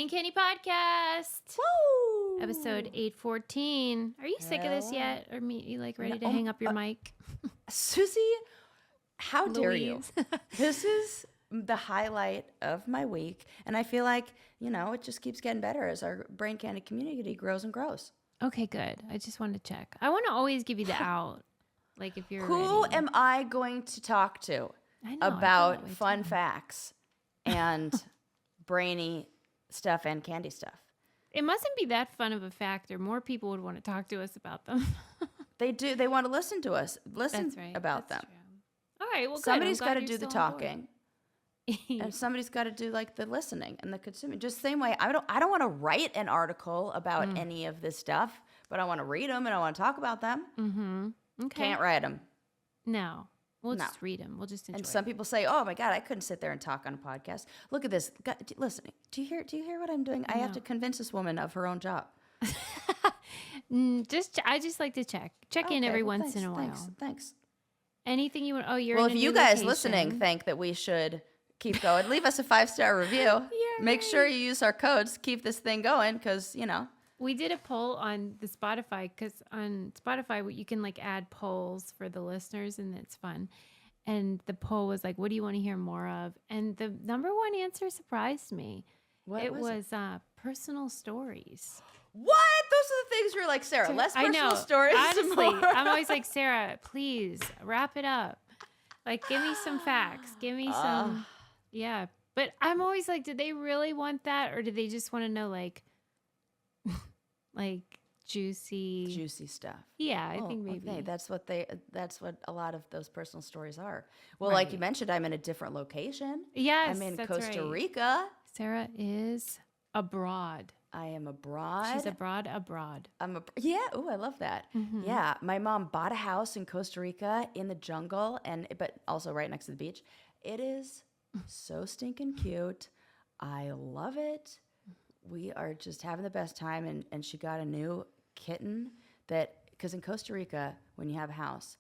Brain Candy Podcast. Woo! Episode 814. Are you sick of this yet? Or you ready to hang up your mic? Susie, how dare you? This is the highlight of my week. And I feel like, it just keeps getting better as our Brain Candy community grows and grows. Okay, good. I just wanted to check. I want to always give you the out. Like if you're Who ready. am I going to talk to about fun facts and brainy stuff and candy stuff? It mustn't be that fun of a fact, or more people would want to talk to us about them. They do. They want to listen to us. Listen about them. All right. Well, somebody's got to do the talking, and somebody's got to do the listening and the consuming. Just the same way. I don't want to write an article about any of this stuff, but I want to read them and I want to talk about them. Mm-hmm. Okay. Can't write them. No. We'll just read them. We'll just enjoy. And some people say, "Oh my God, I couldn't sit there and talk on a podcast." Look at this. Listen, do you hear what I'm doing? I have to convince this woman of her own job. I just like to check in every once in a while. Thanks. Anything you want? Oh, you're. Well, in if a you new guys location. listening think that we should keep going, leave us a 5-star review. Make sure you use our codes. Keep this thing going, because We did a poll on the Spotify, because on Spotify you can add polls for the listeners, and it's fun. And the poll was what do you want to hear more of? And the number one answer surprised me. It was personal stories. What? Those are the things you're like, Sarah, less personal stories. Honestly, more. I'm always like, Sarah, please wrap it up. Give me some facts. Give me some. Yeah. But I'm always like, did they really want that? Or do they just want to know juicy stuff? Yeah, I think maybe. Okay. That's what a lot of those personal stories are. Well, like you mentioned, I'm in a different location. Yes, I'm in that's Costa right. Rica. Sarah is abroad. I am abroad. She's abroad. Yeah. Oh, I love that. Mm-hmm. Yeah. My mom bought a house in Costa Rica in the jungle, but also right next to the beach. It is so stinking cute. I love it. We are just having the best time, and she got a new kitten because in Costa Rica, when you have a house,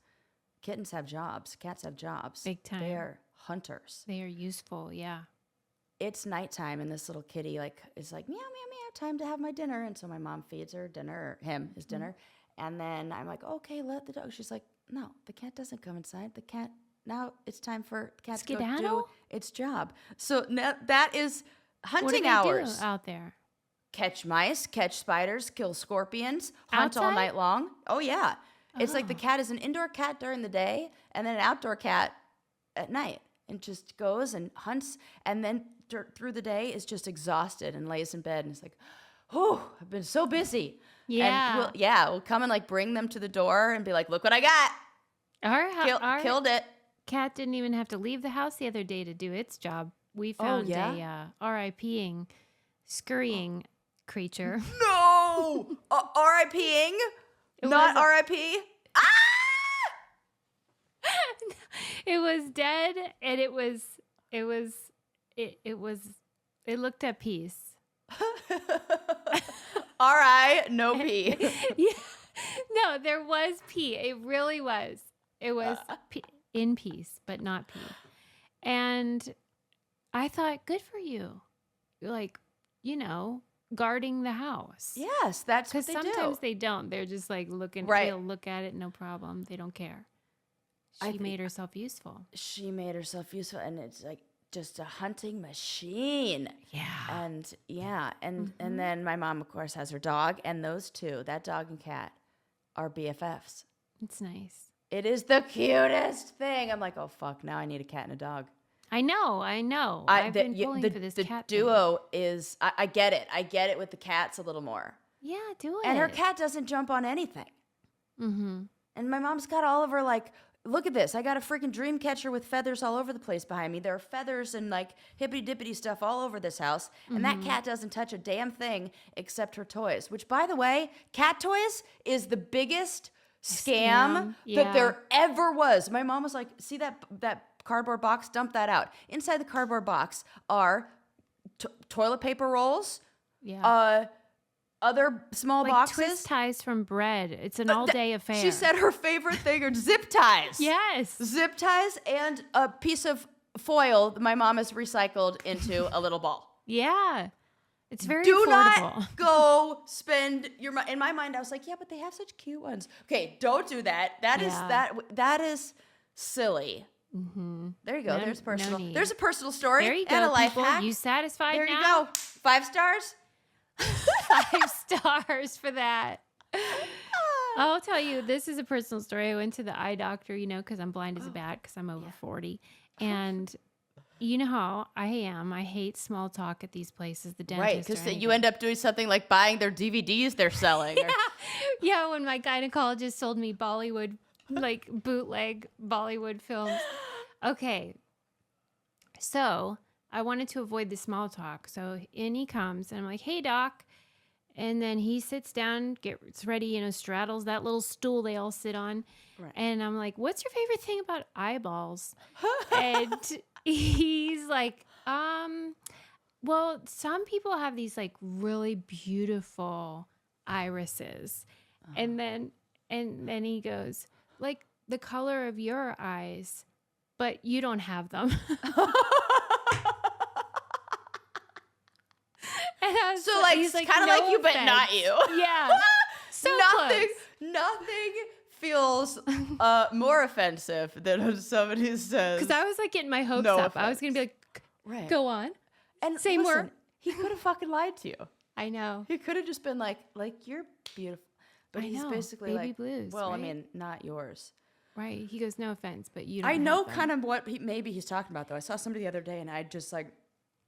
kittens have jobs, cats have jobs. Big time. They're hunters. They are useful, yeah. It's nighttime, and this little kitty is like, meow, meow, meow, time to have my dinner. And so my mom feeds her dinner, or him his dinner. And then I'm like, okay, let the dog. She's like, no, the cat doesn't come inside. The cat, now it's time for the cat to go do its job. So that is hunting hours. What do they do out there? Catch mice, catch spiders, kill scorpions, hunt Outside? all night long. Oh, yeah. It's like the cat is an indoor cat during the day and then an outdoor cat at night, and just goes and hunts, and then through the day is just exhausted and lays in bed and is like, oh, I've been so busy. Yeah. And we'll come and like bring them to the door and be like, look what I got. Killed it. Cat didn't even have to leave the house the other day to do its job. We found a RIPing, scurrying creature. No! RIPing? Not RIP? Ah! It was dead, and it looked at peace. R.I. no pee. Yeah. No, there was pee. It really was. It was in peace, but not pee. And I thought, good for you. Guarding the house. Yes, that's what they do. Because sometimes they don't. They're just looking. Right. They'll look at it, no problem. They don't care. She made herself useful. She made herself useful, and it's just a hunting machine. Yeah. And then my mom, of course, has her dog, and those two, that dog and cat, are BFFs. It's nice. It is the cutest thing. I'm like, oh fuck, now I need a cat and a dog. I know. I've been pulling for this cat thing. The duo is, I get it. I get it with the cats a little more. Yeah, do it. And her cat doesn't jump on anything. Mm-hmm. And my mom's got all of her look at this. I got a freaking dream catcher with feathers all over the place behind me. There are feathers and hippity-dippity stuff all over this house. And that cat doesn't touch a damn thing except her toys. Which, by the way, cat toys is the biggest scam that there ever was. My mom was like, see that cardboard box? Dump that out. Inside the cardboard box are toilet paper rolls, other small boxes. Twist ties from bread. It's an all-day affair. She said her favorite thing are zip ties. Yes. Zip ties and a piece of foil that my mom has recycled into a little ball. Yeah. It's very Do affordable. not go spend your money. In my mind, I was like, yeah, but they have such cute ones. Okay, don't do that. That is silly. Mm-hmm. There you go. No- There's personal. no need. There's a personal story There you and go, a life people. hack. You satisfied There now? you go. 5 stars. 5 stars for that. I'll tell you, this is a personal story. I went to the eye doctor, because I'm blind as a bat because I'm over 40. And you know how I am. I hate small talk at these places, the dentist. Right, because you end up doing something like buying their DVDs they're selling. or- Yeah, when my gynecologist sold me Bollywood, like bootleg Bollywood films. Okay. So I wanted to avoid the small talk. So in he comes, and I'm like, hey, doc. And then he sits down, gets ready, straddles that little stool they all sit on. Right. And I'm like, what's your favorite thing about eyeballs? And he's like, well, some people have these like really beautiful irises. And then he goes, like the color of your eyes, but you don't have them. And I was So like, he's like, kind of "No like you, but offense." not you. Yeah. So nothing, close. nothing feels more offensive than when somebody says. Because I was like getting my hopes No up. I was going to be like, right. go on. And say listen, more. He could have fucking lied to you. I know. He could have just been like you're beautiful. But I he's know. basically Baby like, blues, well, right? I mean, not yours. Right. He goes, no offense, but you don't I know have them. kind of what maybe he's talking about though. I saw somebody the other day, and I just like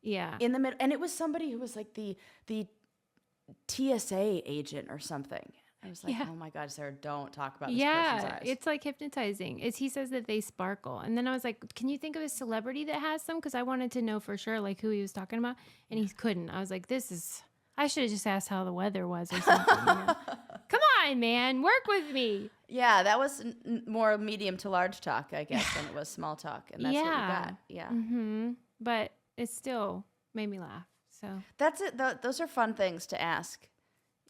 Yeah. in the middle, and it was somebody who was like the TSA agent or something. I was like, Yeah. oh my God, Sarah, don't talk about this person's eyes. It's like hypnotizing. He says that they sparkle. And then I was like, can you think of a celebrity that has them? Because I wanted to know for sure like who he was talking about. And he couldn't. I was like, I should have just asked how the weather was or something. Come on, man. Work with me. Yeah, that was more medium to large talk, I guess, than it was small talk. And that's what we got. Yeah. Mm-hmm. But it still made me laugh. So That's it. Those are fun things to ask.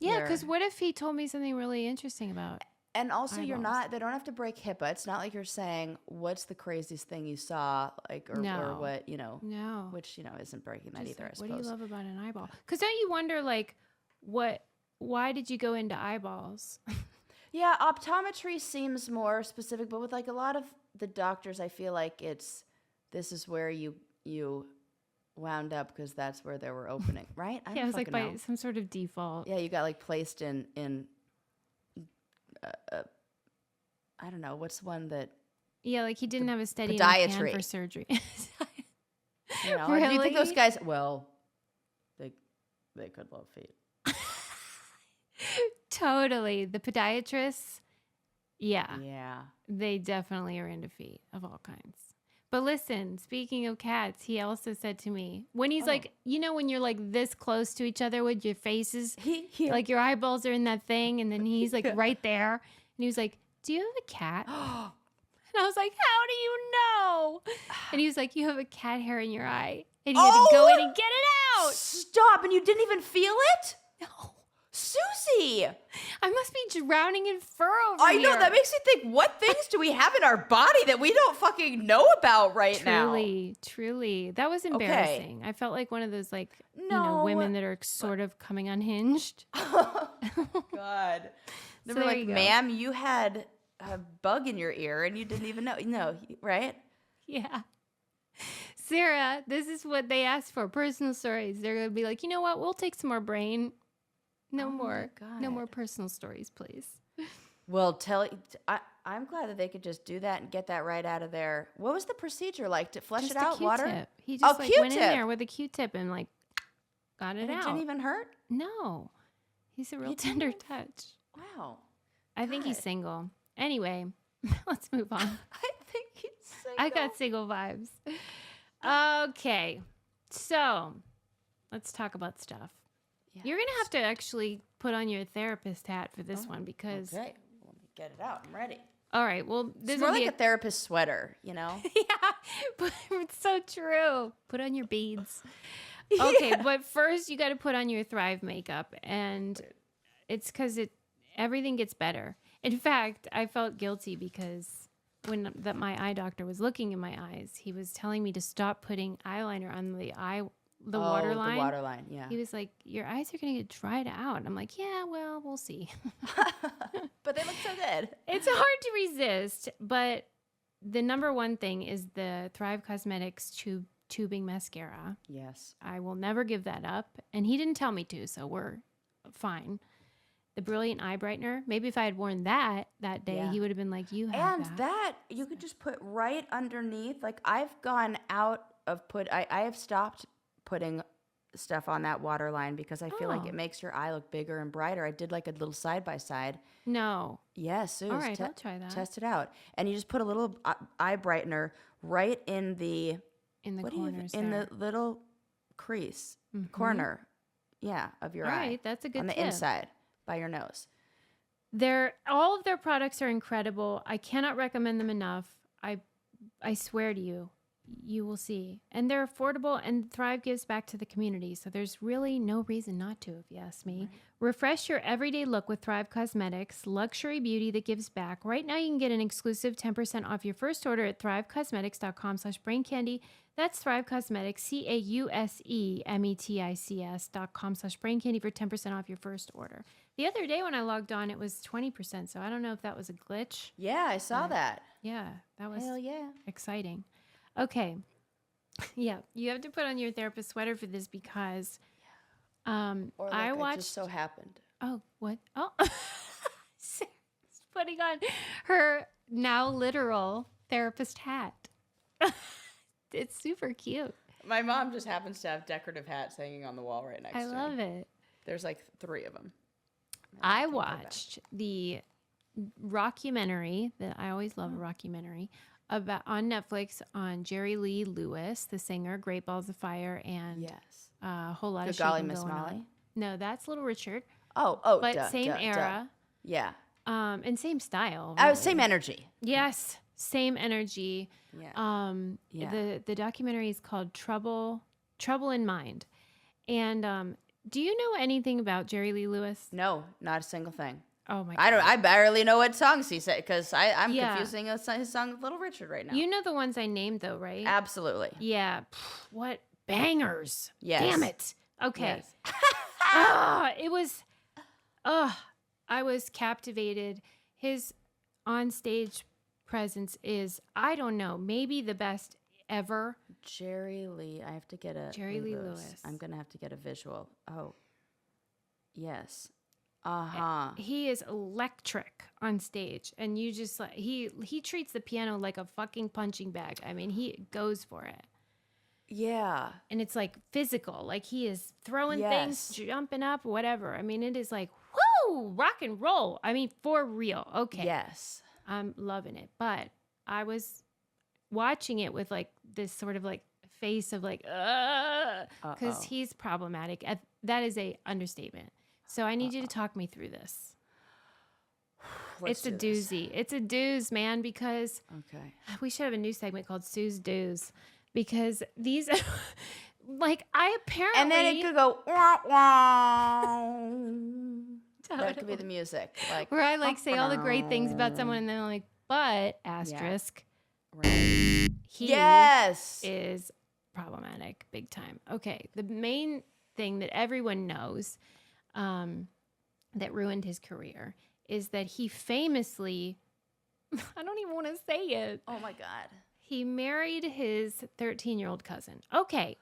yeah, Your- because what if he told me something really interesting about? And also, eyeballs. they don't have to break HIPAA. It's not like you're saying, what's the craziest thing you saw? Like, or No. what, No. which, isn't breaking that Just either, I like, suppose. what do you love about an eyeball? Because don't you wonder, like, why did you go into eyeballs? Yeah, optometry seems more specific, but with like a lot of the doctors, I feel like this is where you wound up because that's where they were opening, right? I Yeah, don't it was like fucking by know. some sort of default. Yeah, you got like placed in I don't know, what's one that, Yeah, like he didn't have a steady enough hand podiatry. for surgery. do you think those Really? guys, well, they could love feet. Totally. The podiatrists, yeah, Yeah. they definitely are into feet of all kinds. But listen, speaking of cats, he also said to me, when he's like, when you're like this close to each other with your faces, He like your eyeballs are in that thing, and then he's like right there, and he was like, do you have a cat? And I was like, how do you know? And he was like, you have a cat hair in your eye, and you had to go in and get it out. Stop, and you didn't even feel it? No. Susie! I must be drowning in fur over I know, here. that makes me think, what things do we have in our body that we don't fucking know about right now? Truly. That was embarrassing. I felt like one of those like, No. women that are sort of coming unhinged. God. They So were there like, you go. ma'am, you had a bug in your ear and you didn't even know. No, right? Yeah. Sarah, this is what they asked for, personal stories. They're going to be like, you know what? We'll take some more brain. No Oh my more. No more God. personal stories, please. Well, I'm glad that they could just do that and get that right out of there. What was the procedure like to flush Just it a out? Water? Q-tip. He just went in Q-tip. there with a Q-tip and like got it And it out. didn't even hurt? No. He's a real He didn't tender even- touch. Wow. I think he's God. single. Anyway, let's move on. I think he's single. I got single vibes. Okay. So let's talk about stuff. You're going to have to actually put on your therapist hat for this one because. Okay. Let me get it out. I'm ready. All right. Well, this It's will more be like a therapist sweater, you know? yeah, but it's so true. Put on your beads. Okay, Yeah. but first you got to put on your Thrive makeup, and it's because everything gets better. In fact, I felt guilty because when my eye doctor was looking in my eyes, he was telling me to stop putting eyeliner on the the water line. The water line, yeah. He was like, your eyes are going to get dried out. And I'm like, yeah, well, we'll see. But they look so good. It's hard to resist, but the number one thing is the Thrive Cosmetics tubing mascara. Yes. I will never give that up. And he didn't tell me to, so we're fine. The Brilliant Eye Brightener. Maybe if I had worn that day, he would have been like, you have And that you could just put right underneath. Like, I've gone out of I have stopped putting stuff on that water line because I feel like it makes your eye look bigger and brighter. I did like a little side by side. No. Yes, Suze, All right, I'll try that. Test it out. And you just put a little eye brightener right in the corners in the little crease corner, of your eye. All right, that's a good on the tip. inside by your nose. All of their products are incredible. I cannot recommend them enough. I swear to you, you will see. And they're affordable, and Thrive gives back to the community. So there's really no reason not to, if you ask me. Right. Refresh your everyday look with Thrive Cosmetics, luxury beauty that gives back. Right now you can get an exclusive 10% off your first order at thrivecosmetics.com/braincandy. That's Thrive Cosmetics, CAUSEMETICS.com/braincandy for 10% off your first order. The other day when I logged on, it was 20%. So I don't know if that was a glitch. Yeah, I saw that. Yeah, that was Hell yeah. exciting. Okay. Yeah, you have to put on your therapist sweater for this because Or like I watched. It just so happened. Oh, what? Oh, Sarah's putting on her now literal therapist hat. It's super cute. My mom just happens to have decorative hats hanging on the wall right next to me. I love it. There's like 3 of them. I watched the rockumentary that I always love a rockumentary about on Netflix on Jerry Lee Lewis, the singer, Great Balls of Fire, and a whole lot of Good golly, shaking Miss going Molly. on. No, that's Little Richard. Oh, but same era. Yeah. And same style. Really. Same energy. Yes, same energy. Yeah. The documentary is called Trouble in Mind. And do you know anything about Jerry Lee Lewis? No, not a single thing. Oh my God. I barely know what songs he said because I'm confusing his song with Little Richard right now. You know the ones I named though, right? Absolutely. Yeah. What bangers. Yes. Damn it. Okay. Yes. I was captivated. His onstage presence is, I don't know, maybe the best ever. Jerry Lee. I have to get a Jerry Lee Lewis. I'm gonna have to get a visual. Oh. Yes. Uh-huh. He is electric on stage, and you just like he treats the piano like a fucking punching bag. I mean, he goes for it. Yeah. And it's like physical, like he is throwing things, jumping up, whatever. I mean, it is like whoo, rock and roll. I mean, for real. Okay. Yes. I'm loving it, but I was watching it with like this sort of like face of like because he's problematic. That is a understatement. So I need you to talk me through this. It's a doozy. It's a dooz, man, because we should have a new segment called Sue's Doos because these, like, I apparently... And then it could go, wah, wah. That could be the music. Like, where I, like, say all the great things about someone and then I'm like, but, asterisk, right. He is problematic big time. Okay, the main thing that everyone knows... that ruined his career is that he famously, I don't even want to say it. Oh my God. He married his 13-year-old cousin. Okay.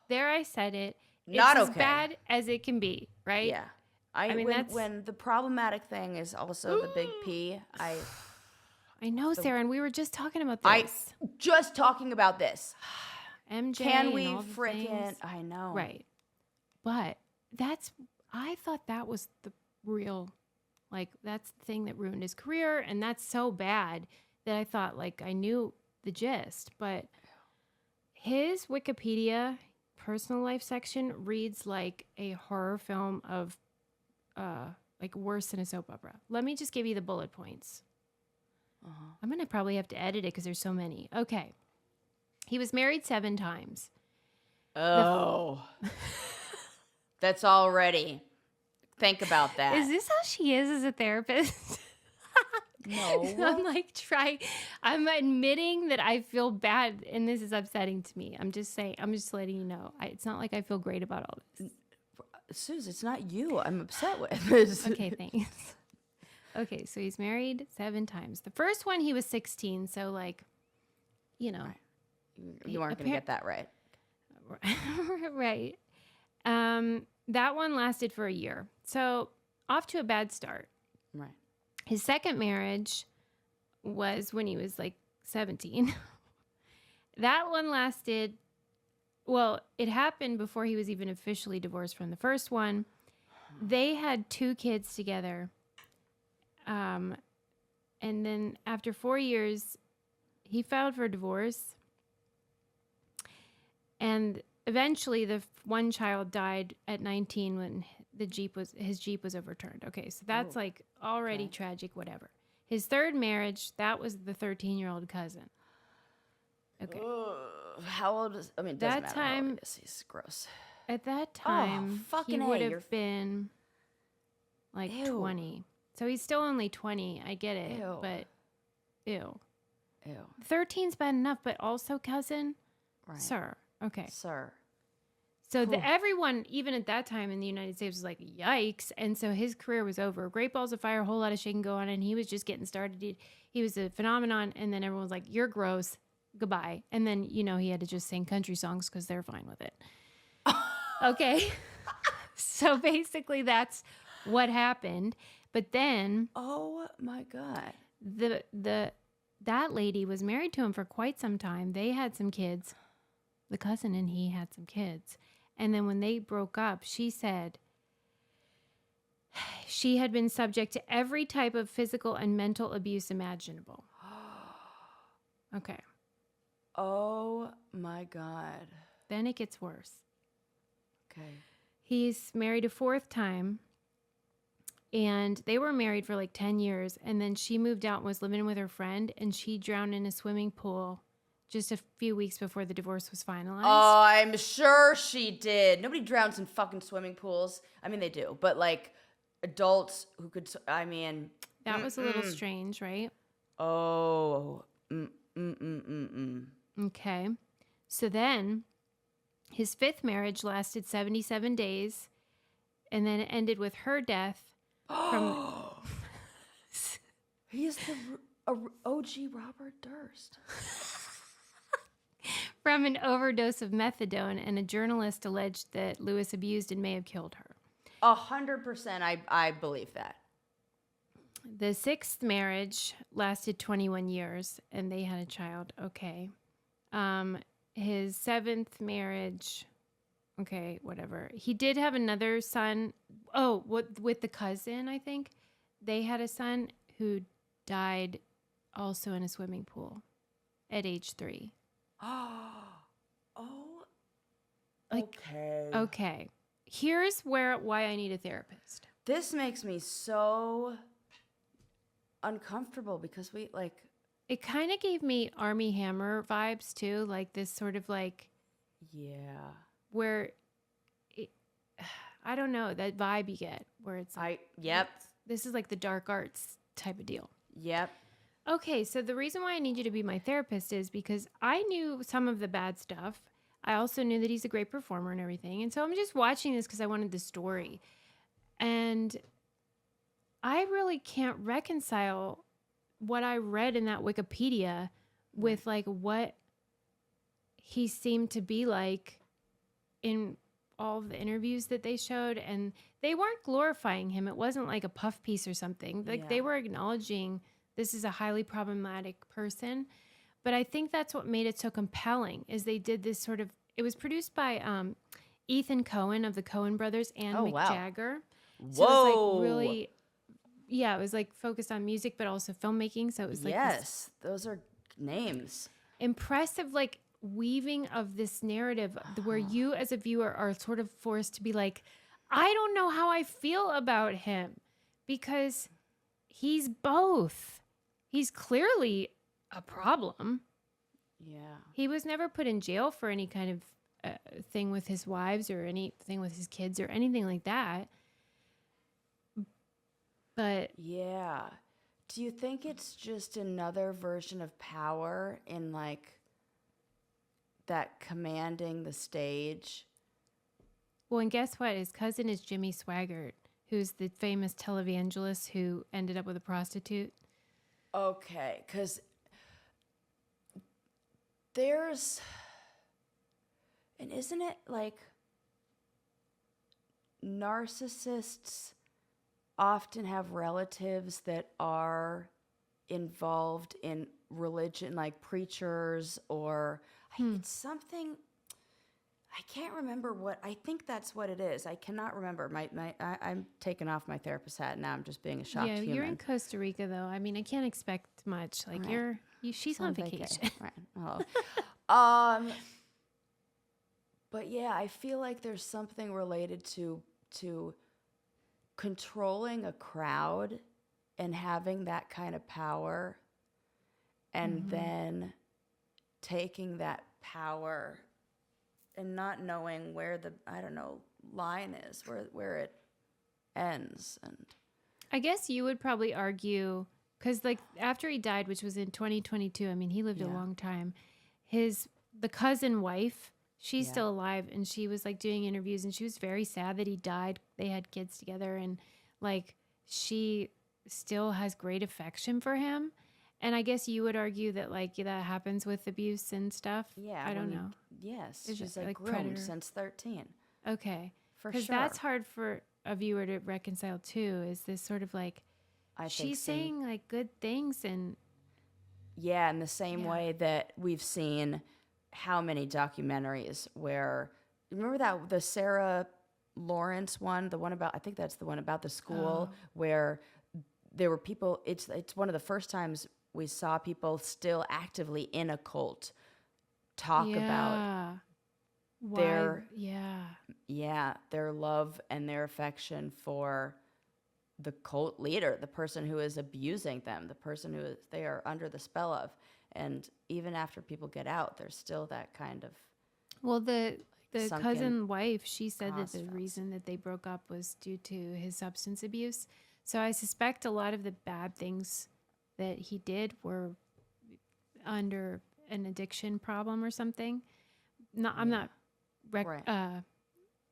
There I said it. Not it's okay. As bad as it can be, right? Yeah. I mean, when the problematic thing is also the big P, I know, Sarah, and we were just talking about this. Just talking about this. MJ. Can we and freaking, I know. Right. But I thought that was the real, like, that's the thing that ruined his career. And that's so bad that I thought, like, I knew the gist. But his Wikipedia personal life section reads like a horror film of, like, worse than a soap opera. Let me just give you the bullet points. I'm going to probably have to edit it because there's so many. Okay. He was married 7 times. Oh. That's already. Think about that. Is this how she is as a therapist? No. I'm like I'm admitting that I feel bad and this is upsetting to me. I'm just letting you know. It's not like I feel great about all this. Suze, it's not you I'm upset with. Okay, thanks. Okay, so he's married 7 times. The first one he was 16, so like, you know. You aren't going to get that right. Right. That one lasted for a year. So off to a bad start. Right. His second marriage was when he was like 17. That one lasted, well, it happened before he was even officially divorced from the first one. They had 2 kids together. And then after 4 years, he filed for divorce. And eventually the one child died at 19 when his Jeep was overturned. Okay, so that's like already tragic, whatever. His third marriage, that was the 13-year-old cousin. Okay. How old is, I mean, it doesn't matter how old he is. He's gross. At that time, he would have been like 20. So he's still only 20. I get it, but ew. 13's bad enough, but also cousin? Right. Sir. Okay. Sir. So everyone, even at that time in the United States, was like, yikes. And so his career was over. Great balls of fire, a whole lot of shaking going on, and he was just getting started. He was a phenomenon, and then everyone was like, you're gross. Goodbye. And then, he had to just sing country songs because they're fine with it. Okay. So basically that's what happened. But then... Oh, my God. That lady was married to him for quite some time. They had some kids. The cousin and he had some kids. And then when they broke up, she said she had been subject to every type of physical and mental abuse imaginable. Okay. Oh, my God. Then it gets worse. Okay. He's married a 4th time. And they were married for like 10 years. And then she moved out and was living with her friend. And she drowned in a swimming pool just a few weeks before the divorce was finalized. Oh, I'm sure she did. Nobody drowns in fucking swimming pools. I mean, they do. But like adults who could, I mean. That was a little strange, right? Oh. Okay. So then his 5th marriage lasted 77 days. And then it ended with her death. He is the OG Robert Durst. From an overdose of methadone, and a journalist alleged that Lewis abused and may have killed her. 100%, I believe that. The 6th marriage lasted 21 years, and they had a child. Okay. His 7th marriage... Okay, whatever. He did have another son. Oh, with the cousin, I think. They had a son who died also in a swimming pool at age 3. Okay. Okay. Here's why I need a therapist. This makes me so uncomfortable because it kind of gave me Army Hammer vibes too, like this sort of like... Yeah. Where I don't know, that vibe you get where it's like, this is like the dark arts type of deal. Yep. Okay, so the reason why I need you to be my therapist is because I knew some of the bad stuff. I also knew that he's a great performer and everything. And so I'm just watching this because I wanted the story. And I really can't reconcile what I read in that Wikipedia with like what he seemed to be like in all of the interviews that they showed. And they weren't glorifying him. It wasn't like a puff piece or something. Like they were acknowledging this is a highly problematic person. But I think that's what made it so compelling is they did this sort of, it was produced by Ethan Coen of the Coen brothers and Mick Jagger. So it was like really, it was like focused on music, but also filmmaking. So it was like, those are names. Impressive, like weaving of this narrative where you as a viewer are sort of forced to be like, I don't know how I feel about him because he's both. He's clearly a problem. Yeah. He was never put in jail for any kind of thing with his wives or anything with his kids or anything like that. But yeah. Do you think it's just another version of power in like that commanding the stage? Well, and guess what? His cousin is Jimmy Swaggart, who's the famous televangelist who ended up with a prostitute. Okay, because there's, and isn't it like narcissists often have relatives that are involved in religion, like preachers, or it's something. I can't remember what. I think that's what it is. I cannot remember. I'm taking off my therapist hat now. I'm just being a shocked Yeah, human. you're in Costa Rica though. I mean, I can't expect much. Like Right. she's on vacation. Right. Oh. But yeah, I feel like there's something related to controlling a crowd and having that kind of power, and then taking that power and not knowing where the line is, where it ends. And I guess you would probably argue because like after he died, which was in 2022. I mean, he lived a long time. The cousin wife, she's still alive, and she was like doing interviews, and she was very sad that he died. They had kids together, and like she still has great affection for him. And I guess you would argue that like that happens with abuse and stuff. yeah, I don't know. Yes, Is she's it, like like, groomed predator? since 13. Okay. For Because sure. that's hard for a viewer to reconcile too, is this sort of like, I think she's saying like good things and yeah, in the same way that we've seen how many documentaries where, remember that the Sarah Lawrence one, the one about, I think that's the one about the school where there were people, it's one of the first times we saw people still actively in a cult talk about their their love and their affection for the cult leader, the person who is abusing them, the person who they are under the spell of. And even after people get out, there's still that kind of the sunken cousin wife, she said that the constructs. reason that they broke up was due to his substance abuse. So I suspect a lot of the bad things that he did were under an addiction problem or something. No, I'm not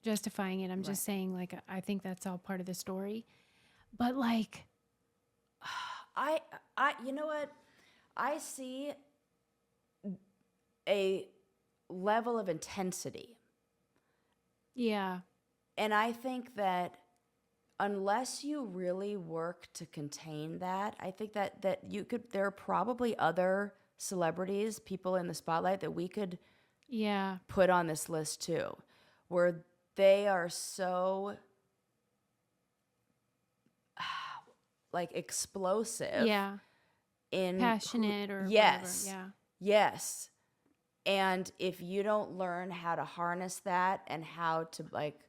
justifying it. I'm just saying, like, I think that's all part of the story. But like, I you know what? I see a level of intensity. yeah, And I think that unless you really work to contain that, I think that you could, there are probably other celebrities, people in the spotlight that we could put on this list too, where they are so like explosive. In passionate or yes. whatever. Yes. And if you don't learn how to harness that and how to like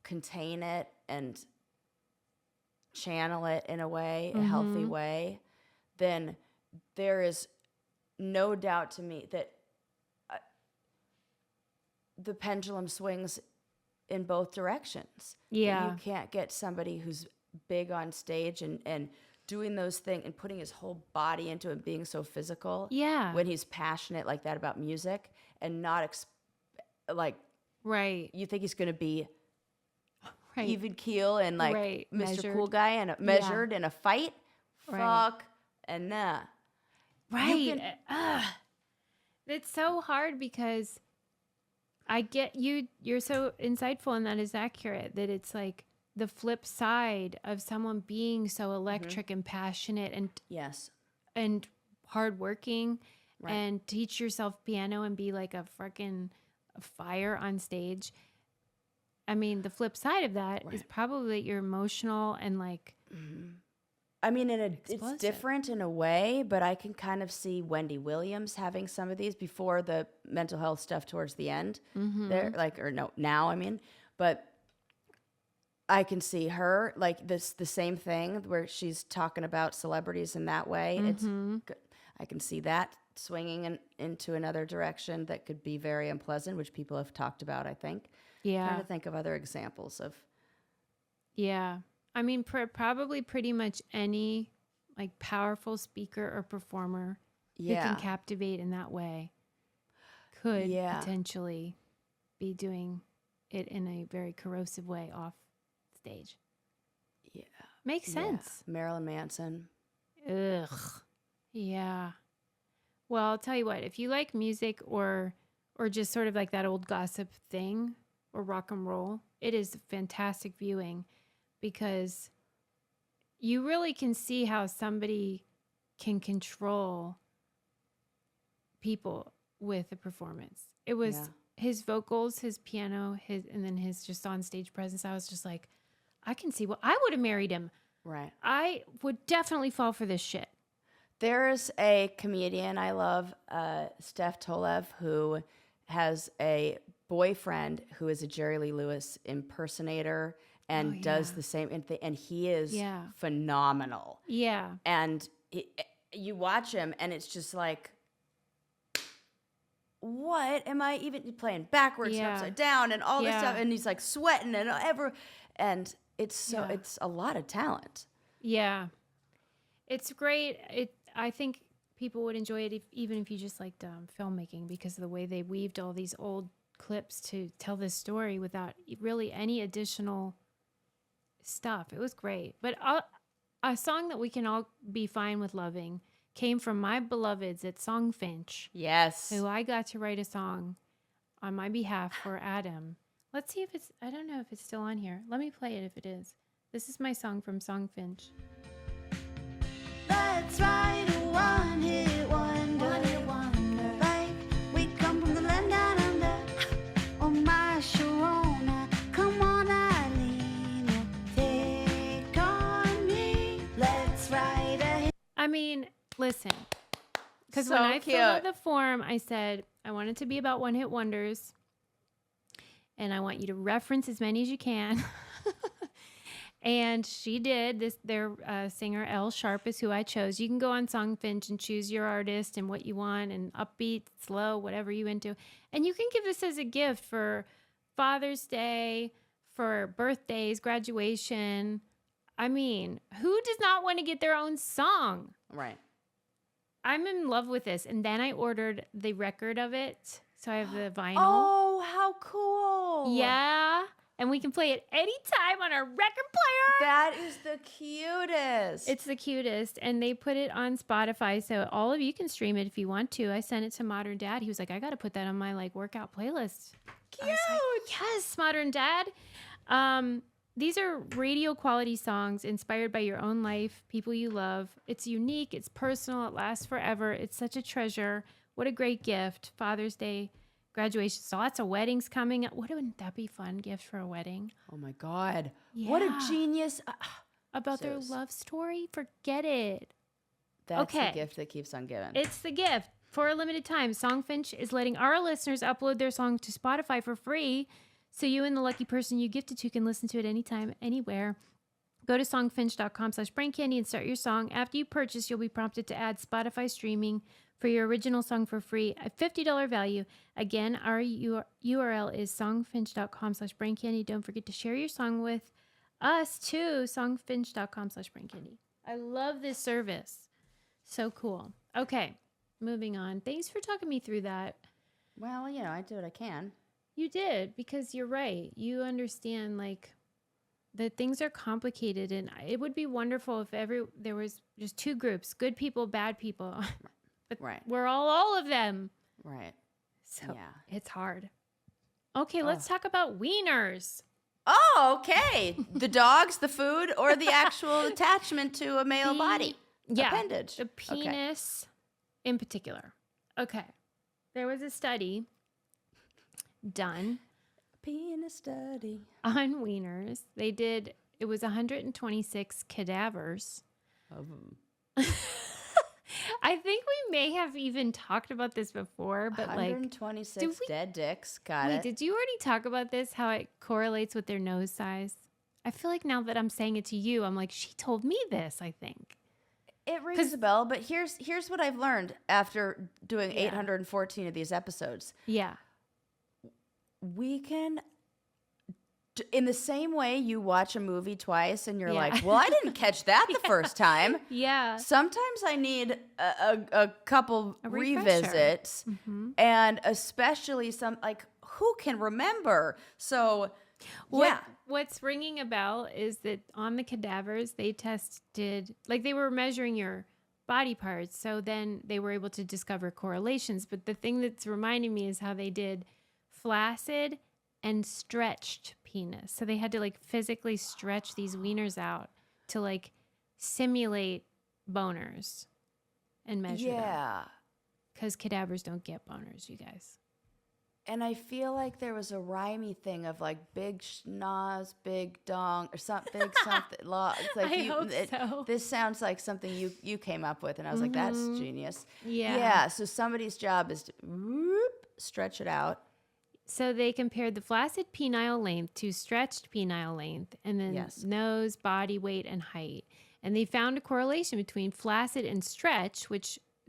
contain it and channel it in a way, a healthy way, then there is no doubt to me that the pendulum swings in both directions. Yeah. You can't get somebody who's big on stage and doing those things and putting his whole body into it, being so physical. Yeah. When he's passionate like that about music and not Right. you think he's going to be Right. even keel and like Right. Mr. Measured. Cool Guy and measured in a fight. Right. Fuck and nah. Right. It's so hard because I get you're so insightful and that is accurate that it's like the flip side of someone being so electric and passionate and Yes. and hardworking and teach yourself piano and be like a freaking fire on stage. I mean, the flip side of that is probably you're emotional and like. I mean, it's different in a way, but I can kind of see Wendy Williams having some of these before the mental health stuff towards the end. There, like, or no, now I mean, but I can see her like the same thing where she's talking about celebrities in that way. I can see that swinging into another direction that could be very unpleasant, which people have talked about. I think. Yeah. Trying to think of other examples of. Yeah. I mean, probably pretty much any like powerful speaker or performer who can captivate in that way could potentially be doing it in a very corrosive way off stage. Yeah. Makes sense. Yeah. Marilyn Manson. Ugh. Yeah. Well, I'll tell you what, if you like music or just sort of like that old gossip thing or rock and roll, it is fantastic viewing because you really can see how somebody can control people with a performance. It was his vocals, his piano, and then his just on stage presence. I was just like, I can see what I would have married him. Right. I would definitely fall for this shit. There's a comedian I love, Steph Tolev, who has a boyfriend who is a Jerry Lee Lewis impersonator and does the same. And he is phenomenal. Yeah. And you watch him and it's just like, what am I even playing backwards and upside down and all this stuff? And he's like sweating and it's it's a lot of talent. Yeah. It's great. I think people would enjoy it even if you just liked filmmaking because of the way they weaved all these old clips to tell this story without really any additional stuff. It was great. But a song that we can all be fine with loving came from my beloveds at Songfinch. Yes. Who I got to write a song on my behalf for Adam. Let's see if I don't know if it's still on here. Let me play it if it is. This is my song from Songfinch. Let's write a one-hit wonder. Like we come from the land down under. Oh my Sharona, come on Eileen, take on me. Let's write a hit. I mean, listen, because So when I cute. filled out the form, I said I want it to be about one-hit wonders, and I want you to reference as many as you can. And she did this. Their singer Elle Sharp is who I chose. You can go on Songfinch and choose your artist and what you want, and upbeat, slow, whatever you into. And you can give this as a gift for Father's Day, for birthdays, graduation. I mean, who does not want to get their own song? Right. I'm in love with this. And then I ordered the record of it. So I have the vinyl. Oh, how cool. Yeah. And we can play it anytime on our record player. That is the cutest. It's the cutest. And they put it on Spotify. So all of you can stream it if you want to. I sent it to Modern Dad. He was like, I got to put that on my like workout playlist. Cute. I was like, yes, Modern Dad. These are radio quality songs inspired by your own life, people you love. It's unique. It's personal. It lasts forever. It's such a treasure. What a great gift. Father's Day, graduation. So lots of weddings coming up. Wouldn't that be fun gift for a wedding? Oh my God. What a Yeah. genius. About their Sus. love story? Forget it. That's Okay. the gift that keeps on giving. It's the gift. For a limited time, Songfinch is letting our listeners upload their song to Spotify for free. So you and the lucky person you gifted to can listen to it anytime, anywhere. Go to songfinch.com/braincandy and start your song. After you purchase, you'll be prompted to add Spotify streaming for your original song for free at $50 value. Again, our URL is songfinch.com/braincandy. Don't forget to share your song with us too, songfinch.com/braincandy. I love this service. So cool. Okay, moving on. Thanks for talking me through that. Well, you know, I do what I can. You did, because you're right. You understand, like, that things are complicated, and it would be wonderful if there was just two groups, good people, bad people. But Right. we're all of them. Right. So Yeah. it's hard. Okay, let's talk about wieners. Oh, okay. The dogs, the food, or the actual attachment to a male body? Yeah, Appendage. the Okay. penis in particular. Okay. There was a study done Penis study. on wieners. It was 126 cadavers. I think we may have even talked about this before, but like 126 dead dicks. Got wait, it. did you already talk about this? How it correlates with their nose size? I feel like now that I'm saying it to you, I'm like, she told me this, I think. It rings a bell, but here's what I've learned after doing 814 of these episodes. Yeah. We can In the same way you watch a movie twice and you're Yeah. like, well, I didn't catch that the first time. Yeah. Sometimes I need a couple A refresher. revisits, and especially some, like, who can remember? So, yeah. What's ringing a bell is that on the cadavers, they tested, like they were measuring your body parts. So then they were able to discover correlations. But the thing that's reminding me is how they did flaccid and stretched penis. So they had to like physically stretch these wieners out to like simulate boners and measure them. Yeah. Because cadavers don't get boners, you guys. And I feel like there was a rhymey thing of like big schnoz, big dong, or something, big something. It's like I hope so. This sounds like something you came up with, and I was like, that's genius. Yeah. Yeah. So somebody's job is to stretch it out. So they compared the flaccid penile length to stretched penile length, and then Yes. nose, body weight, and height. And they found a correlation between flaccid and stretch,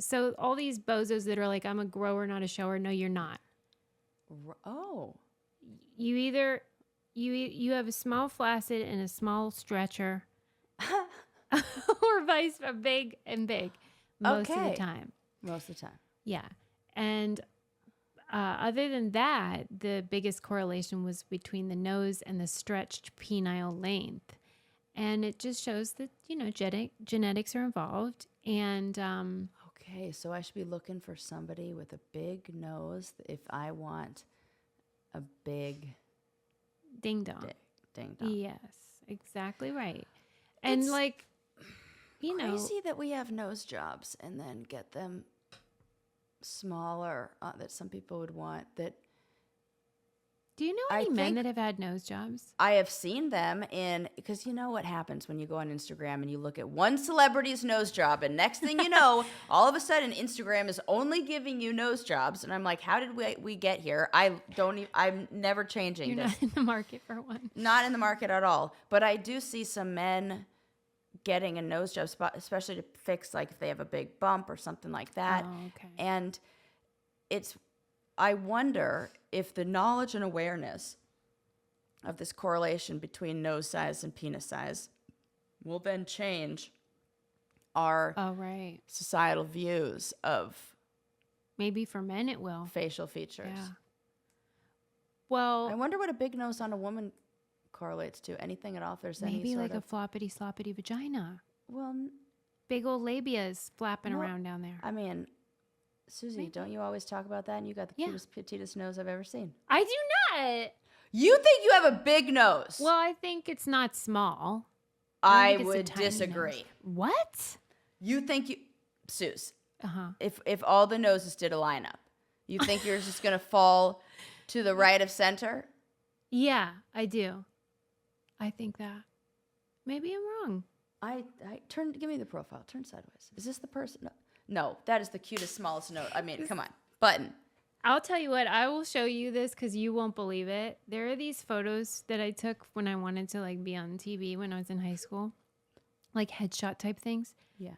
so all these bozos that are like, I'm a grower, not a shower. No, you're not. Oh. You either, you have a small flaccid and a small stretcher, or vice versa, big and big most of Okay. the time. Most of the time. Yeah. And other than that, the biggest correlation was between the nose and the stretched penile length. And it just shows that, genetics are involved. And Okay, so I should be looking for somebody with a big nose if I want a big ding dong. ding dong. Yes, exactly right. And It's Crazy that we have nose jobs and then get them smaller that some people would want. That do you know I any men think- that have had nose jobs? I have seen them because you know what happens when you go on Instagram and you look at one celebrity's nose job, and next thing you know, all of a sudden Instagram is only giving you nose jobs, and I'm like, how did we get here? I'm never changing You're this. not in the market for one. Not in the market at all. But I do see some men getting a nose job, especially to fix like if they have a big bump or something like that. Oh, okay. And I wonder if the knowledge and awareness of this correlation between nose size and penis size will then change our Oh, right. societal views of Maybe for men it will. facial features. Yeah. Well, I wonder what a big nose on a woman correlates to. Anything at all? If there's any maybe sort like a of, floppity sloppity vagina. well, Big old labias flapping No, around down there. I mean, Susie, Maybe. don't you always talk about that? And you got the Yeah. cutest, petitest nose I've ever seen. I do not. You think you have a big nose? Well, I think it's not small. I think it's a would tiny disagree. nose. What? You think Suze, Uh-huh. if all the noses did a lineup, you think yours is going to fall to the right of center? Yeah, I do. I think that. Maybe I'm wrong. Give me the profile. Turn sideways. Is this the person? No, that is the cutest, smallest nose. I mean, come on. Button. I'll tell you what, I will show you this because you won't believe it. There are these photos that I took when I wanted to like be on TV when I was in high school, like headshot type things. Yeah.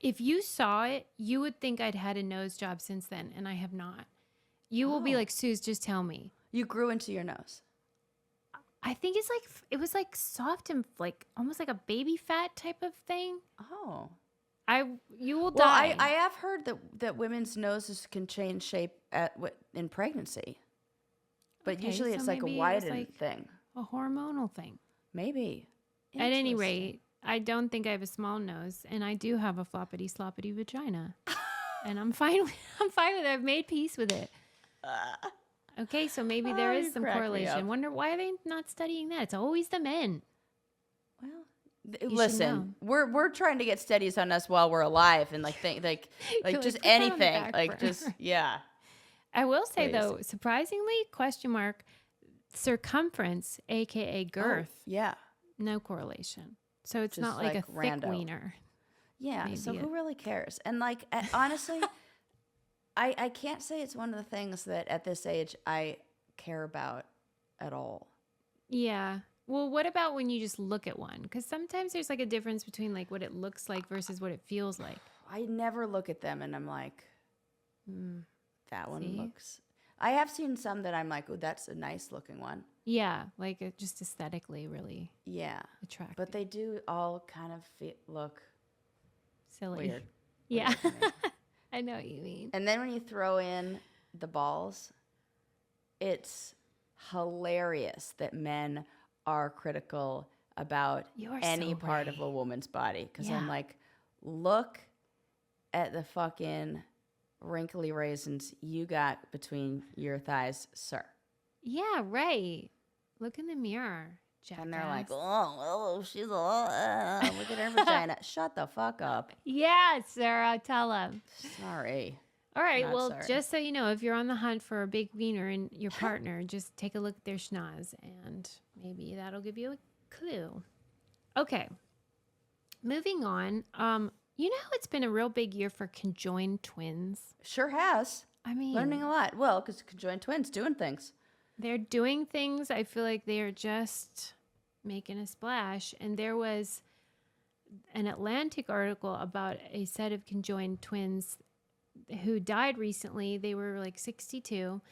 If you saw it, you would think I'd had a nose job since then, and I have not. You will be Oh. like, Suze, just tell me. You grew into your nose. I think it's like, it was like soft and like almost like a baby fat type of thing. Oh. You will Well, die. I have heard that women's noses can change shape in pregnancy. But Okay, usually so it's like a maybe it was widened like thing. a hormonal thing. Maybe. At any Interesting. rate, I don't think I have a small nose, and I do have a floppity sloppity vagina, and I'm fine. I'm fine with it. I've made peace with it. Okay, so maybe there Oh, is you some crack me correlation. up. Wonder why are they not studying that? It's always the men. Well, should listen, we're trying to get studies on us while we're alive, and like You're just like, "Put that on the anything, back like burner." just yeah. I will say Please. though, surprisingly, circumference, aka girth, Yeah, no correlation. So it's Just not like a like thick rando. wiener. yeah. So Maybe who really cares? And like honestly, I can't say it's one of the things that at this age I care about at all. Yeah. Well, what about when you just look at one? Because sometimes there's like a difference between like what it looks like versus what it feels like. I never look at them and I'm like, that one See? looks. I have seen some that I'm like, oh, that's a nice looking one. Yeah, like just aesthetically really Yeah. attractive. But they do all kind of look Silly. weird. Yeah. Weird to me. I know what you mean. And then when you throw in the balls, it's hilarious that men are critical about You are any so part of right. a woman's body. Because Yeah. I'm like, look at the fucking wrinkly raisins you got between your thighs, sir. Yeah, right. Look in the mirror, jackass. And they're like, oh, she's all, look at her vagina. Shut the fuck up. Yeah, Sarah, tell him. Sorry. All right, Not well, sorry. just so you know, if you're on the hunt for a big wiener in your partner, just take a look at their schnoz, and maybe that'll give you a clue. Okay, moving on. You know, it's been a real big year for conjoined twins. Sure has. I mean, Learning a lot. Well, because conjoined twins doing things. they're doing things. I feel like they are just making a splash. And there was an Atlantic article about a set of conjoined twins who died recently. They were like 62,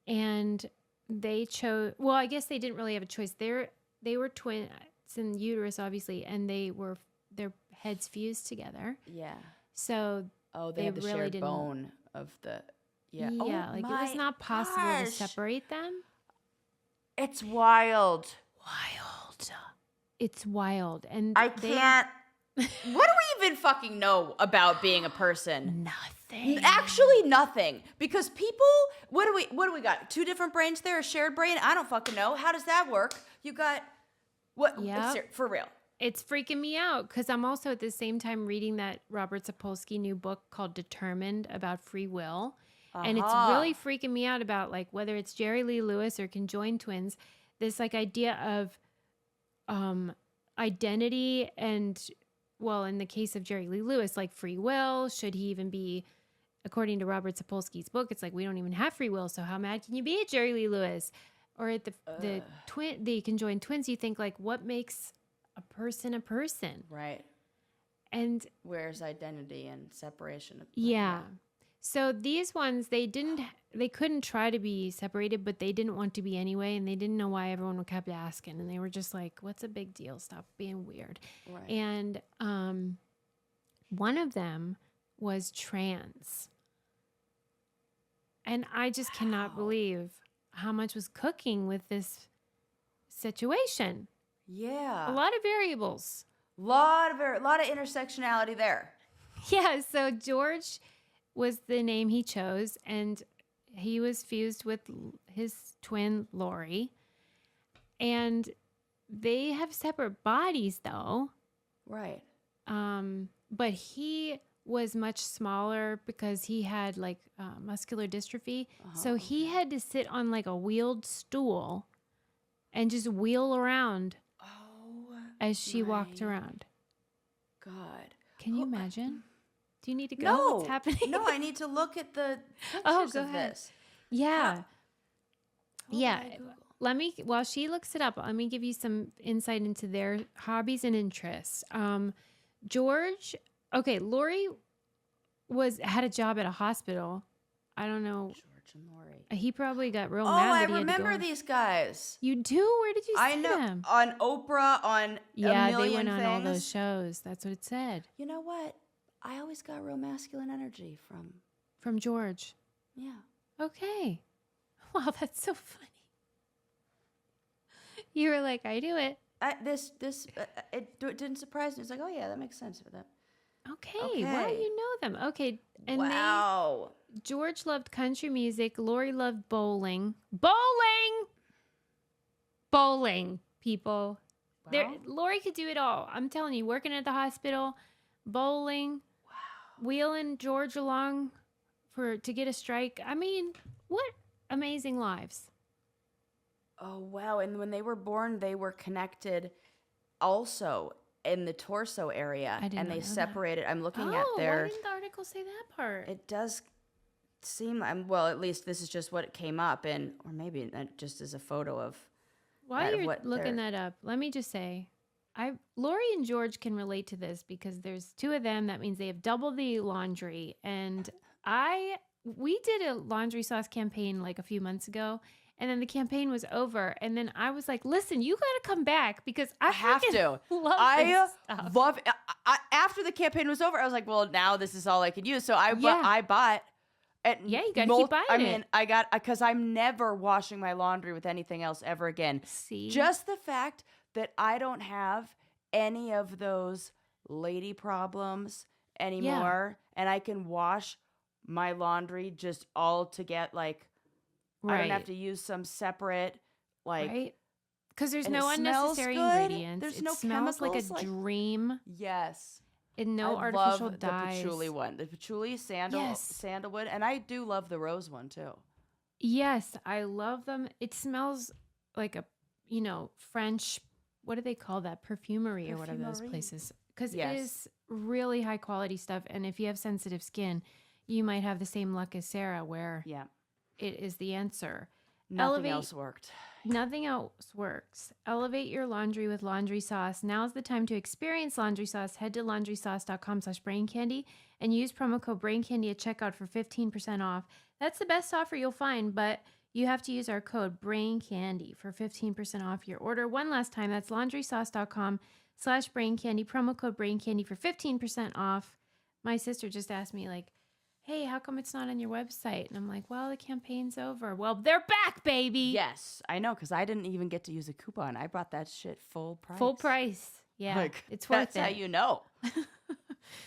and they chose. Well, I guess they didn't really have a choice. They were twins in uterus, obviously, and their heads fused together. Yeah. So Oh, they They have the really shared didn't- bone of the. Yeah. yeah, Oh like it my was not possible to gosh. separate them. It's wild. Wild. It's wild, and I they- can't. What do we even fucking know about being a person? Nothing. Actually, nothing. Because people, what do we got? Two different brains there, a shared brain? I don't fucking know. How does that work? You got what? Yep. For real? It's freaking me out because I'm also at the same time reading that Robert Sapolsky new book called Determined about free will. And it's really freaking me out about like whether it's Jerry Lee Lewis or conjoined twins, this like idea of identity and, well, in the case of Jerry Lee Lewis, like free will, should he even be, according to Robert Sapolsky's book, it's like we don't even have free will, so how mad can you be at Jerry Lee Lewis? Or at the conjoined twins, you think like what makes a person a person? Right. And Where's identity and separation? yeah. So these ones, they couldn't try to be separated, but they didn't want to be anyway, and they didn't know why everyone kept asking, and they were just like, what's a big deal? Stop being weird. Right. And one of them was trans. And I just cannot believe how much was cooking with this situation. Yeah. A lot of variables. lot of intersectionality there. Yeah, so George was the name he chose, and he was fused with his twin Lori. And they have separate bodies, though. Right. But he was much smaller because he had like muscular dystrophy. So he had to sit on like a wheeled stool and just wheel around as she walked around. God. Can you imagine? Do you need to go? No. What's happening? No, I need to look at the pictures go of ahead. this. Yeah. Yeah. I Google? Let me, while she looks it up, let me give you some insight into their hobbies and interests. George, okay, Lori had a job at a hospital. I don't know. George and Lori. He probably got real Oh, mad I that he had to remember go. these guys. You do? Where did you see I know them? on Oprah, on Yeah, a million they went on all those things. shows. That's what it said. You know what? I always got real masculine energy from. From George. Yeah. Okay. Wow, that's so funny. You were like, I do it. It didn't surprise me. It's like, oh yeah, that makes sense for them. Okay. Well, Okay. you know them. Okay. And Wow. George loved country music. Lori loved bowling. Bowling! Bowling, people. Wow. Lori could do it all. I'm telling you, working at the hospital, bowling, wheeling George along to get a strike. I mean, what amazing lives. Oh wow! And when they were born, they were connected, also in the torso area, I did and not they know that. separated. I'm looking at Why their. didn't the article say that part? It does seem. Well, at least this is just what it came up in, or maybe that just as a photo of. While that of you're what looking they're- that up, let me just say, Lori and George can relate to this because there's two of them. That means they have double the laundry. And we did a laundry sauce campaign like a few months ago, And then the campaign was over. And then I was like, listen, you got to come back because I have freaking to. love I this stuff. love. After the campaign was over, I was like, well, now this is all I can use. So I bought. Yeah, you gotta keep buying I it. mean, I got because I'm never washing my laundry with anything else ever again. See? Just the fact that I don't have any of those lady problems anymore, and I can wash my laundry just all to get like. Right. I don't have to use some separate like. Right? Because there's and no it smells unnecessary good. ingredients. There's It no smells like chemicals, a dream. Yes. And no I artificial love dyes. the patchouli one. The patchouli sandalwood, and I do love the rose one too. Yes, I love them. It smells like a, French, what do they call that? Perfumery or whatever those Perfumery. places. Because Yes. it is really high quality stuff. And if you have sensitive skin, you might have the same luck as Sarah where Yeah. it is the answer. Nothing else worked. Nothing else works. Elevate your laundry with laundry sauce. Now's the time to experience laundry sauce. Head to laundrysauce.com/braincandy and use promo code braincandy at checkout for 15% off. That's the best offer you'll find, but you have to use our code braincandy for 15% off your order. One last time, that's laundrysauce.com/braincandy, promo code braincandy for 15% off. My sister just asked me like, hey, how come it's not on your website? And I'm like, well, the campaign's over. Well, they're back, baby. Yes, I know, because I didn't even get to use a coupon. I bought that shit full price. Full price. Yeah, Like, it's worth that's how it. you know.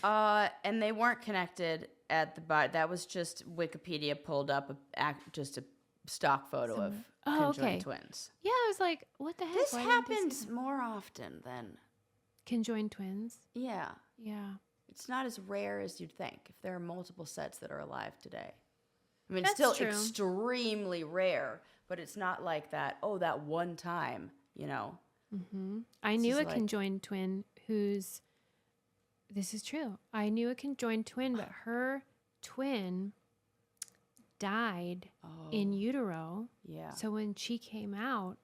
And they weren't connected at the bottom. That was just Wikipedia pulled up just a stock photo of conjoined okay. twins. Yeah, I was like, what the heck? This Why didn't they say happens that? more often than, Conjoined twins. yeah. Yeah. It's not as rare as you'd think if there are multiple sets that are alive today. I mean, That's it's still true. extremely rare, but it's not like that, that one time, I knew is a like- conjoined twin this is true. I knew a conjoined twin, but her twin died in utero. Yeah. So when she came out,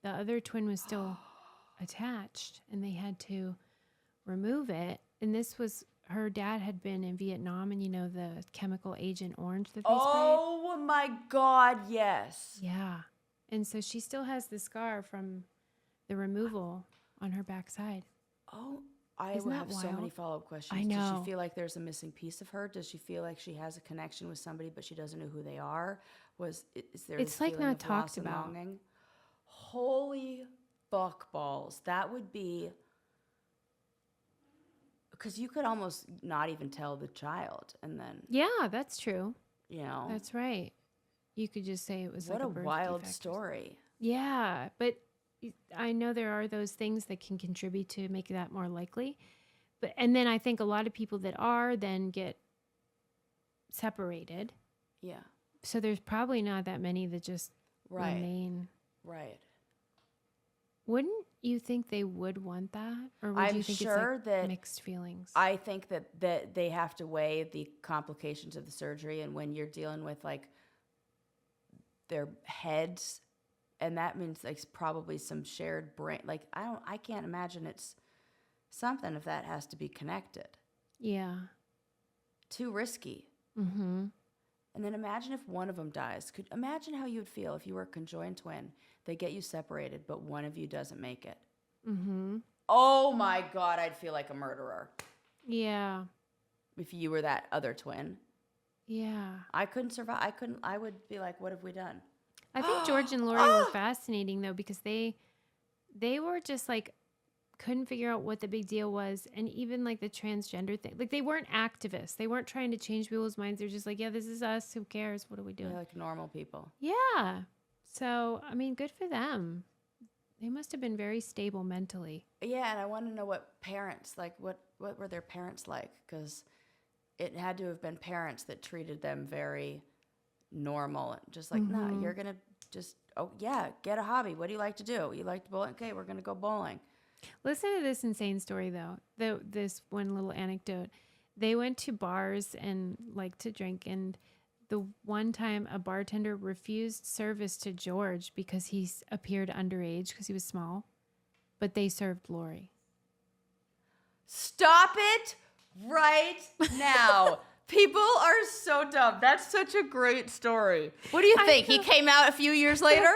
the other twin was still attached and they had to remove it. And this was, her dad had been in Vietnam and the chemical Agent Orange that they sprayed. Oh my God, yes. Yeah. And so she still has the scar from the removal on her backside. Oh, I Isn't that have so many wild? follow-up questions. I Does know. she feel like there's a missing piece of her? Does she feel like she has a connection with somebody, but she doesn't know who they are? Is there It's this like feeling not of loss talked and about. longing? Holy fuck balls. That would be... Because you could almost not even tell the child, and then, Yeah, that's true. That's That's right. You could just say it was what like a birth wild defect or story. Yeah, but I know there are those things that can contribute to make that more likely. And then I think a lot of people that are then get separated. Yeah, So there's probably not that many that just right, remain. right. Wouldn't you think they would want that? Or would I'm you think sure it's that mixed feelings? I think that they have to weigh the complications of the surgery, and when you're dealing with like their heads, and that means like probably some shared brain. Like I can't imagine it's something if that has to be connected. Yeah. Too risky. Mm-hmm. And then imagine if one of them dies. Imagine how you'd feel if you were a conjoined twin. They get you separated, but one of you doesn't make it. Mm-hmm. Oh my God, I'd feel like a murderer Yeah. if you were that other twin. Yeah. I couldn't survive. I would be like, what have we done? I think George and Lori were fascinating though because they were just like couldn't figure out what the big deal was, and even like the transgender thing. Like they weren't activists. They weren't trying to change people's minds. They're just like, yeah, this is us. Who cares? What are we doing? They're like normal people. Yeah. So I mean, good for them. They must have been very stable mentally. Yeah, and I want to know what parents, like what were their parents like? Because it had to have been parents that treated them very normal. Just like, no, you're going to just, get a hobby. What do you like to do? You like to bowl? Okay, we're going to go bowling. Listen to this insane story, though. This one little anecdote. They went to bars and liked to drink, and the one time a bartender refused service to George because he appeared underage because he was small, but they served Lori. Stop it right now. People are so dumb. That's such a great story. What do you think? He came out a few years later?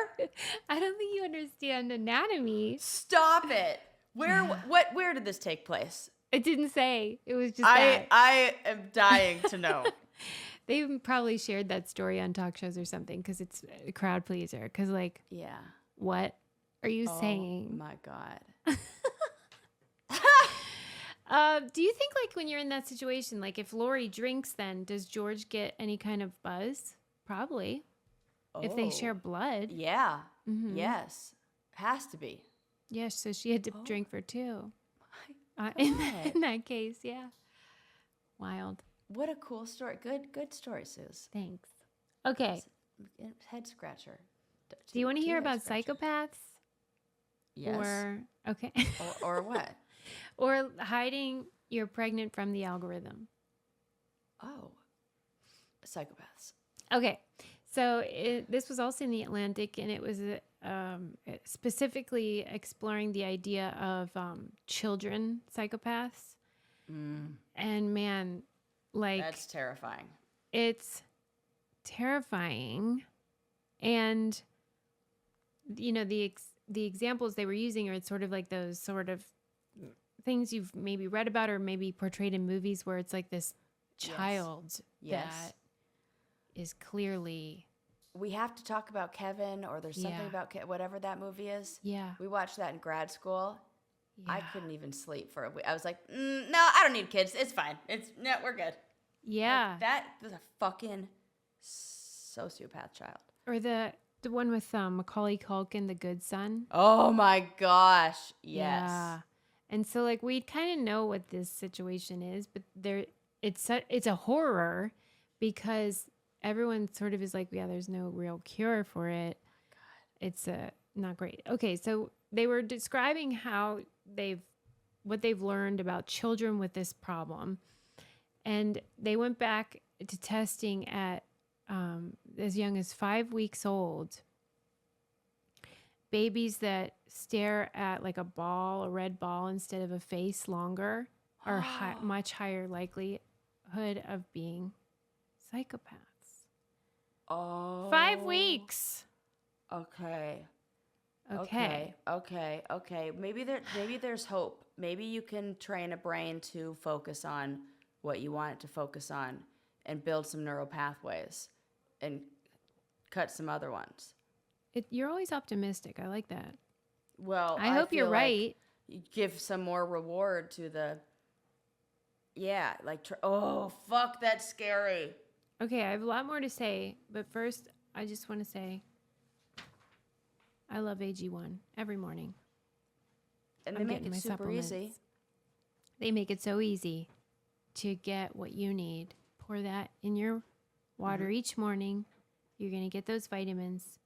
I don't think you understand anatomy. Stop it. Where did this take place? It didn't say. It was just that. I am dying to know. They probably shared that story on talk shows or something because it's a crowd pleaser. Because, like, Yeah. what are you saying? Oh, my God. Do you think, like, when you're in that situation, like, if Lori drinks, then does George get any kind of buzz? Probably. If they share blood. Yeah. Yes. Has to be. Yes, so she had to drink for two. My In God. that case, yeah. Wild. What a cool story. Good story, Suze. Thanks. Okay. Head scratcher. Do you want to hear Two head about scratchers. psychopaths? Yes. Okay. Or what? Or hiding you're pregnant from the algorithm. Oh. Psychopaths. Okay. So this was also in the Atlantic, and it was specifically exploring the idea of children psychopaths. And man, like, That's terrifying. it's terrifying. And, you know, the examples they were using are sort of like those sort of things you've maybe read about or maybe portrayed in movies where it's like this child Yes. that is clearly, We have to talk about Kevin, or there's something Yeah. about whatever that movie is. yeah. We watched that in grad school. I Yeah. couldn't even sleep for a week. I was like, no, I don't need kids. It's fine. No, we're good. Yeah. Like, that was a fucking sociopath child. Or the one with Macaulay Culkin, The Good Son. Oh my gosh. Yes. Yeah. And so, like, we kind of know what this situation is, but it's a horror because everyone sort of is like, yeah, there's no real cure for it. It's not great. Okay, so they were describing how what they've learned about children with this problem, and they went back to testing at as young as 5 weeks old. Babies that stare at like a red ball instead of a face longer are much higher likelihood of being psychopaths. Oh. 5 weeks. Okay. Okay. Okay. Maybe there's hope. Maybe you can train a brain to focus on what you want it to focus on and build some neural pathways and cut some other ones. You're always optimistic. I like that. Well, I hope you're feel like right. you give some more reward to the. Yeah, like oh fuck, that's scary. Okay, I have a lot more to say, but first, I just want to say I love AG1 every morning. And they I'm make getting it my super supplements. easy. They make it so easy to get what you need. Pour that in your water each morning. You're going to get those vitamins.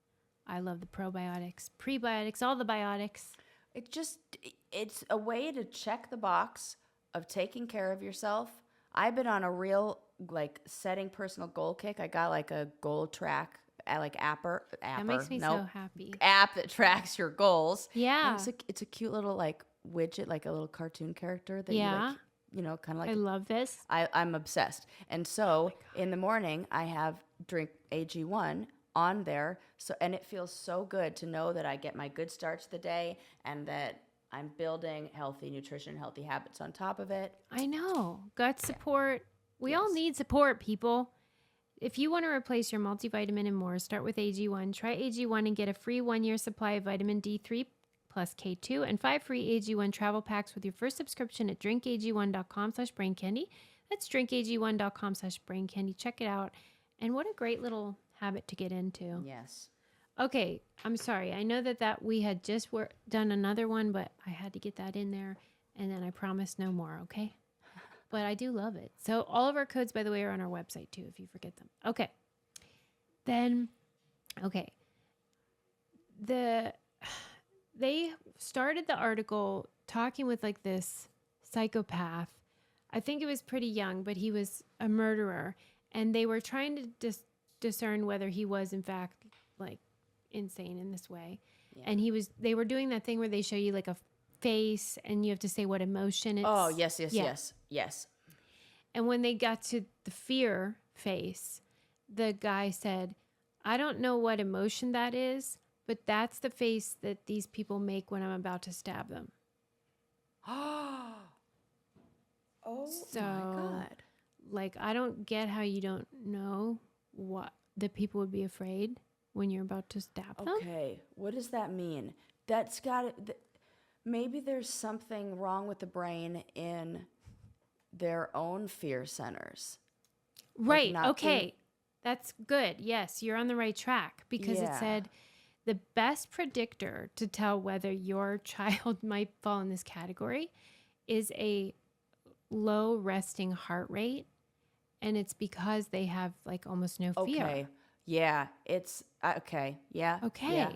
I love the probiotics, prebiotics, all the biotics. It's a way to check the box of taking care of yourself. I've been on a real like setting personal goal kick. I got like a goal track That makes me so happy. app that tracks your goals. Yeah. And it's a cute little like widget, like a little cartoon character that Yeah. you like, kind of like I love this. I'm obsessed. And so in the morning I have drink AG1 on there. And it feels so good to know that I get my good start to the day and that I'm building healthy nutrition, healthy habits on top of it. I know. Gut support. We all Yes. need support, people. If you want to replace your multivitamin and more, start with AG1. Try AG1 and get a free 1-year supply of vitamin D3 plus K2 and 5 free AG1 travel packs with your first subscription at drinkag1.com/braincandy. That's drinkag1.com/braincandy. Check it out. And what a great little habit to get into. Yes. Okay, I'm sorry. I know that we had just done another one, but I had to get that in there. And then I promised no more, okay? But I do love it. So all of our codes, by the way, are on our website too, if you forget them. Okay. Then, okay. They started the article talking with like this psychopath. I think it was pretty young, but he was a murderer. And they were trying to discern whether he was in fact like insane in this way. Yeah. And they were doing that thing where they show you like a face and you have to say what emotion it's. Oh, yes. And when they got to the fear face, the guy said, I don't know what emotion that is, but that's the face that these people make when I'm about to stab them. Oh So, my God. like, I don't get how you don't know what the people would be afraid when you're about to stab them. Okay, what does that mean? That's got maybe there's something wrong with the brain in their own fear centers. Right. not Okay. That's good. Yes, you're on the right track because it Yeah. said the best predictor to tell whether your child might fall in this category is a low resting heart rate. And it's because they have like almost no fear. Okay. Yeah, it's okay. Yeah. Okay. Yeah.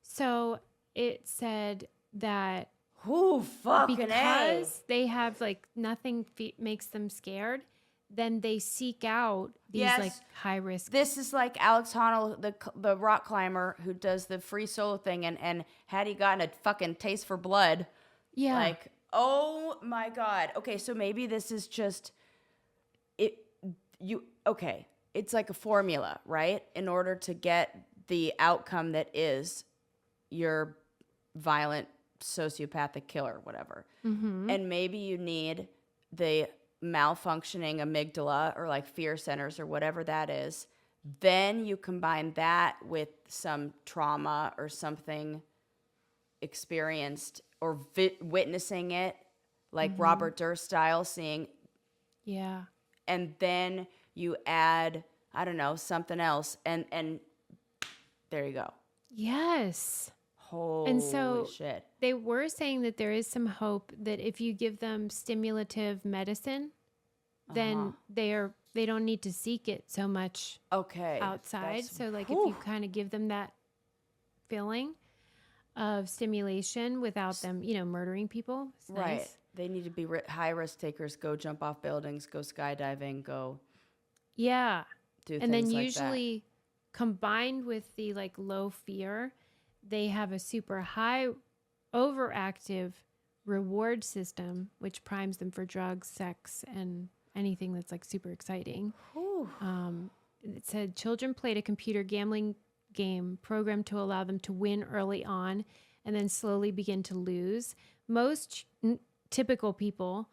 So it said that Whoo, fucking because they have like nothing makes them scared, then they seek out these Yes. like high risk. This is like Alex Honnold, the rock climber who does the free solo thing, and had he gotten a fucking taste for blood, Yeah. like, oh my God. Okay, so maybe this is just it. Okay, it's like a formula, right? In order to get the outcome that is your violent sociopathic killer, whatever. And maybe you need the malfunctioning amygdala or like fear centers or whatever that is. Then you combine that with some trauma or something experienced or witnessing it, like Robert Durst style, seeing, Yeah. and then you add, I don't know, something else, and there you go. Yes. Holy so shit. They were saying that there is some hope that if you give them stimulative medicine, then they don't need to seek it so much Okay. outside. That's- So like whew. if you kind of give them that feeling of stimulation without them, murdering people. It's Right. nice. They need to be high risk takers, go jump off buildings, go skydiving, go Yeah. do And then things like usually combined with the like low fear, they have a super high overactive reward system, which primes them for drugs, sex, and anything that's like super exciting. Whew. It said children played a computer gambling game programmed to allow them to win early on and then slowly begin to lose. Most typical people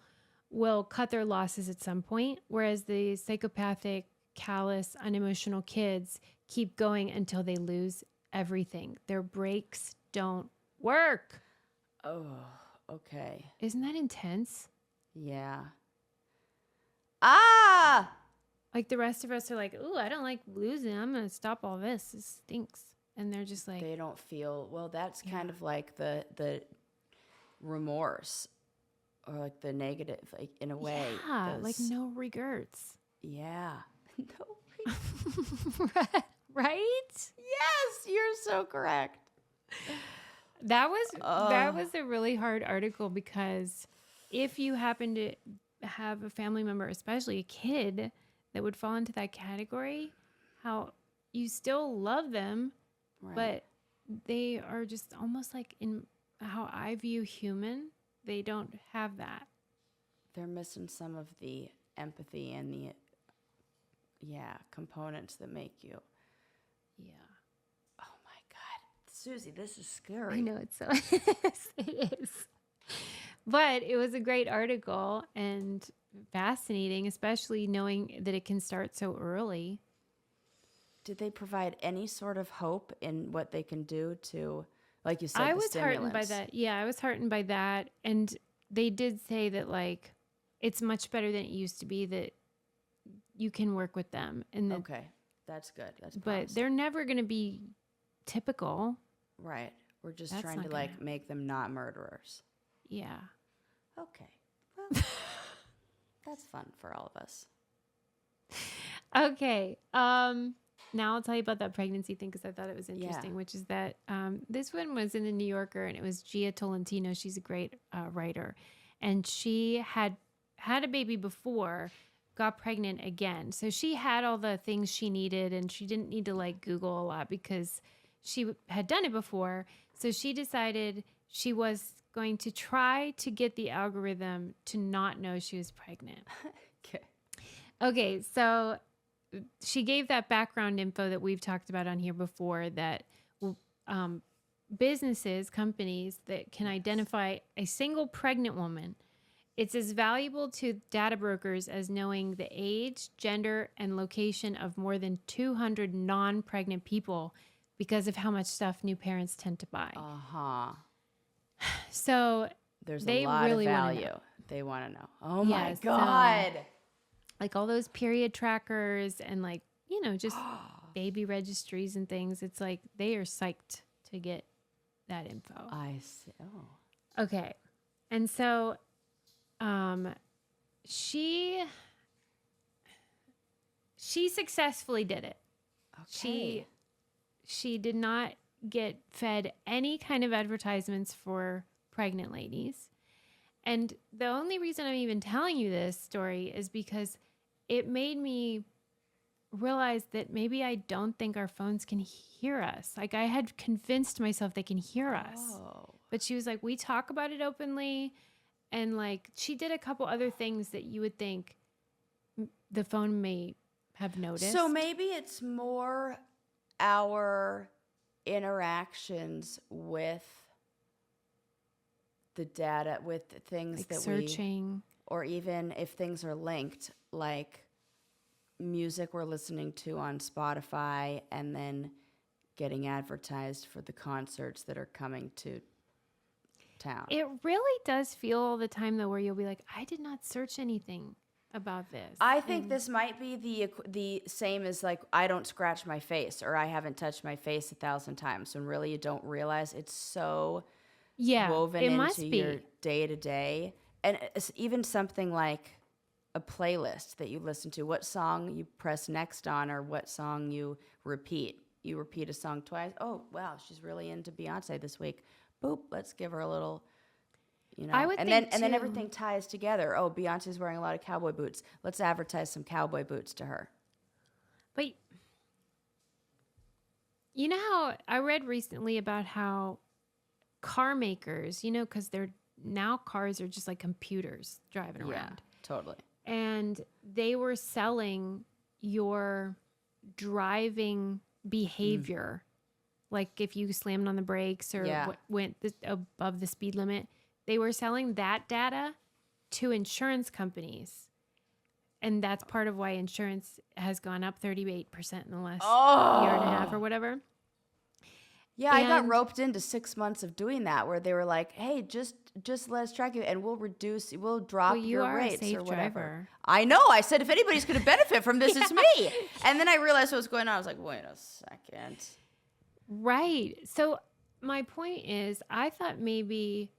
will cut their losses at some point, whereas the psychopathic, callous, unemotional kids keep going until they lose everything. Their brakes don't work. Oh, okay. Isn't that intense? Yeah. Ah! Like the rest of us are like, ooh, I don't like losing. I'm going to stop all this. This stinks. And they're just like, They don't feel, well, that's kind of like the remorse or like the negative, like in a way. yeah, like those- no regrets. Yeah. No. Right? Yes, you're so correct. That was a really hard article because if you happen to have a family member, especially a kid, that would fall into that category, how you still love them, Right. but they are just almost like in how I view human, they don't have that. They're missing some of the empathy and the components that make you. Yeah. Oh my God, Susie, this is scary. I know it's so it is. But it was a great article and fascinating, especially knowing that it can start so early. Did they provide any sort of hope in what they can do to, like you said, I the was heartened by stimulants? that. Yeah, I was heartened by that. And they did say that like it's much better than it used to be, that you can work with them and that, Okay, that's good. That's but promising. they're never going to be typical. Right. We're just That's trying not to gonna like happen. make them not murderers. Yeah. Okay. Well, that's fun for all of us. Okay. Now I'll tell you about that pregnancy thing because I thought it was interesting, which is that this one was in the New Yorker and it was Gia Tolentino. She's a great writer. And she had a baby before, got pregnant again. So she had all the things she needed and she didn't need to like Google a lot because she had done it before. So she decided she was going to try to get the algorithm to not know she was pregnant. Okay. Okay, so she gave that background info that we've talked about on here before, that businesses, companies that can identify a single pregnant woman, it's as valuable to data brokers as knowing the age, gender, and location of more than 200 non-pregnant people because of how much stuff new parents tend to buy. Uh-huh. So There's they a lot really of wanna value. know. They want to know. Oh Yeah, my so- God. Like all those period trackers and like, you know, just baby registries and things. It's like they are psyched to get that info. I see. Oh. Okay. And so she successfully did it. Okay. She did not get fed any kind of advertisements for pregnant ladies. And the only reason I'm even telling you this story is because it made me realize that maybe I don't think our phones can hear us. Like I had convinced myself they can hear us. Oh. But she was like, we talk about it openly. And like she did a couple other things that you would think the phone may have noticed. So maybe it's more our interactions with the data, with things like that searching. or even if things are linked, like music we're listening to on Spotify and then getting advertised for the concerts that are coming to town. It really does feel all the time though where you'll be like, I did not search anything about this. I think this might be the same as like I don't scratch my face or I haven't touched my face 1,000 times when really you don't realize it's so woven it into must be. your day to day. And it's even something like a playlist that you listen to, what song you press next on or what song you repeat. You repeat a song twice. Oh, wow, she's really into Beyonce this week. Boop, let's give her a little, you know. I would and think then too- everything ties together. Oh, Beyonce's wearing a lot of cowboy boots. Let's advertise some cowboy boots to her. But you know how I read recently about how car makers, you know, because they're now cars are just like computers driving around. Totally. And they were selling your driving behavior. Like if you slammed on the brakes or went above the speed limit, they were selling that data to insurance companies. And that's part of why insurance has gone up 38% in the last year and a half or whatever. Yeah, I got And- roped into 6 months of doing that, where they were like, "Hey, just let us track you, and we'll drop Well, you your are a rates safe or whatever." driver. I know. I said if anybody's going to benefit from this, it's me. And then I realized what was going on. I was like, "Wait a second." Right. So my point is, I thought maybe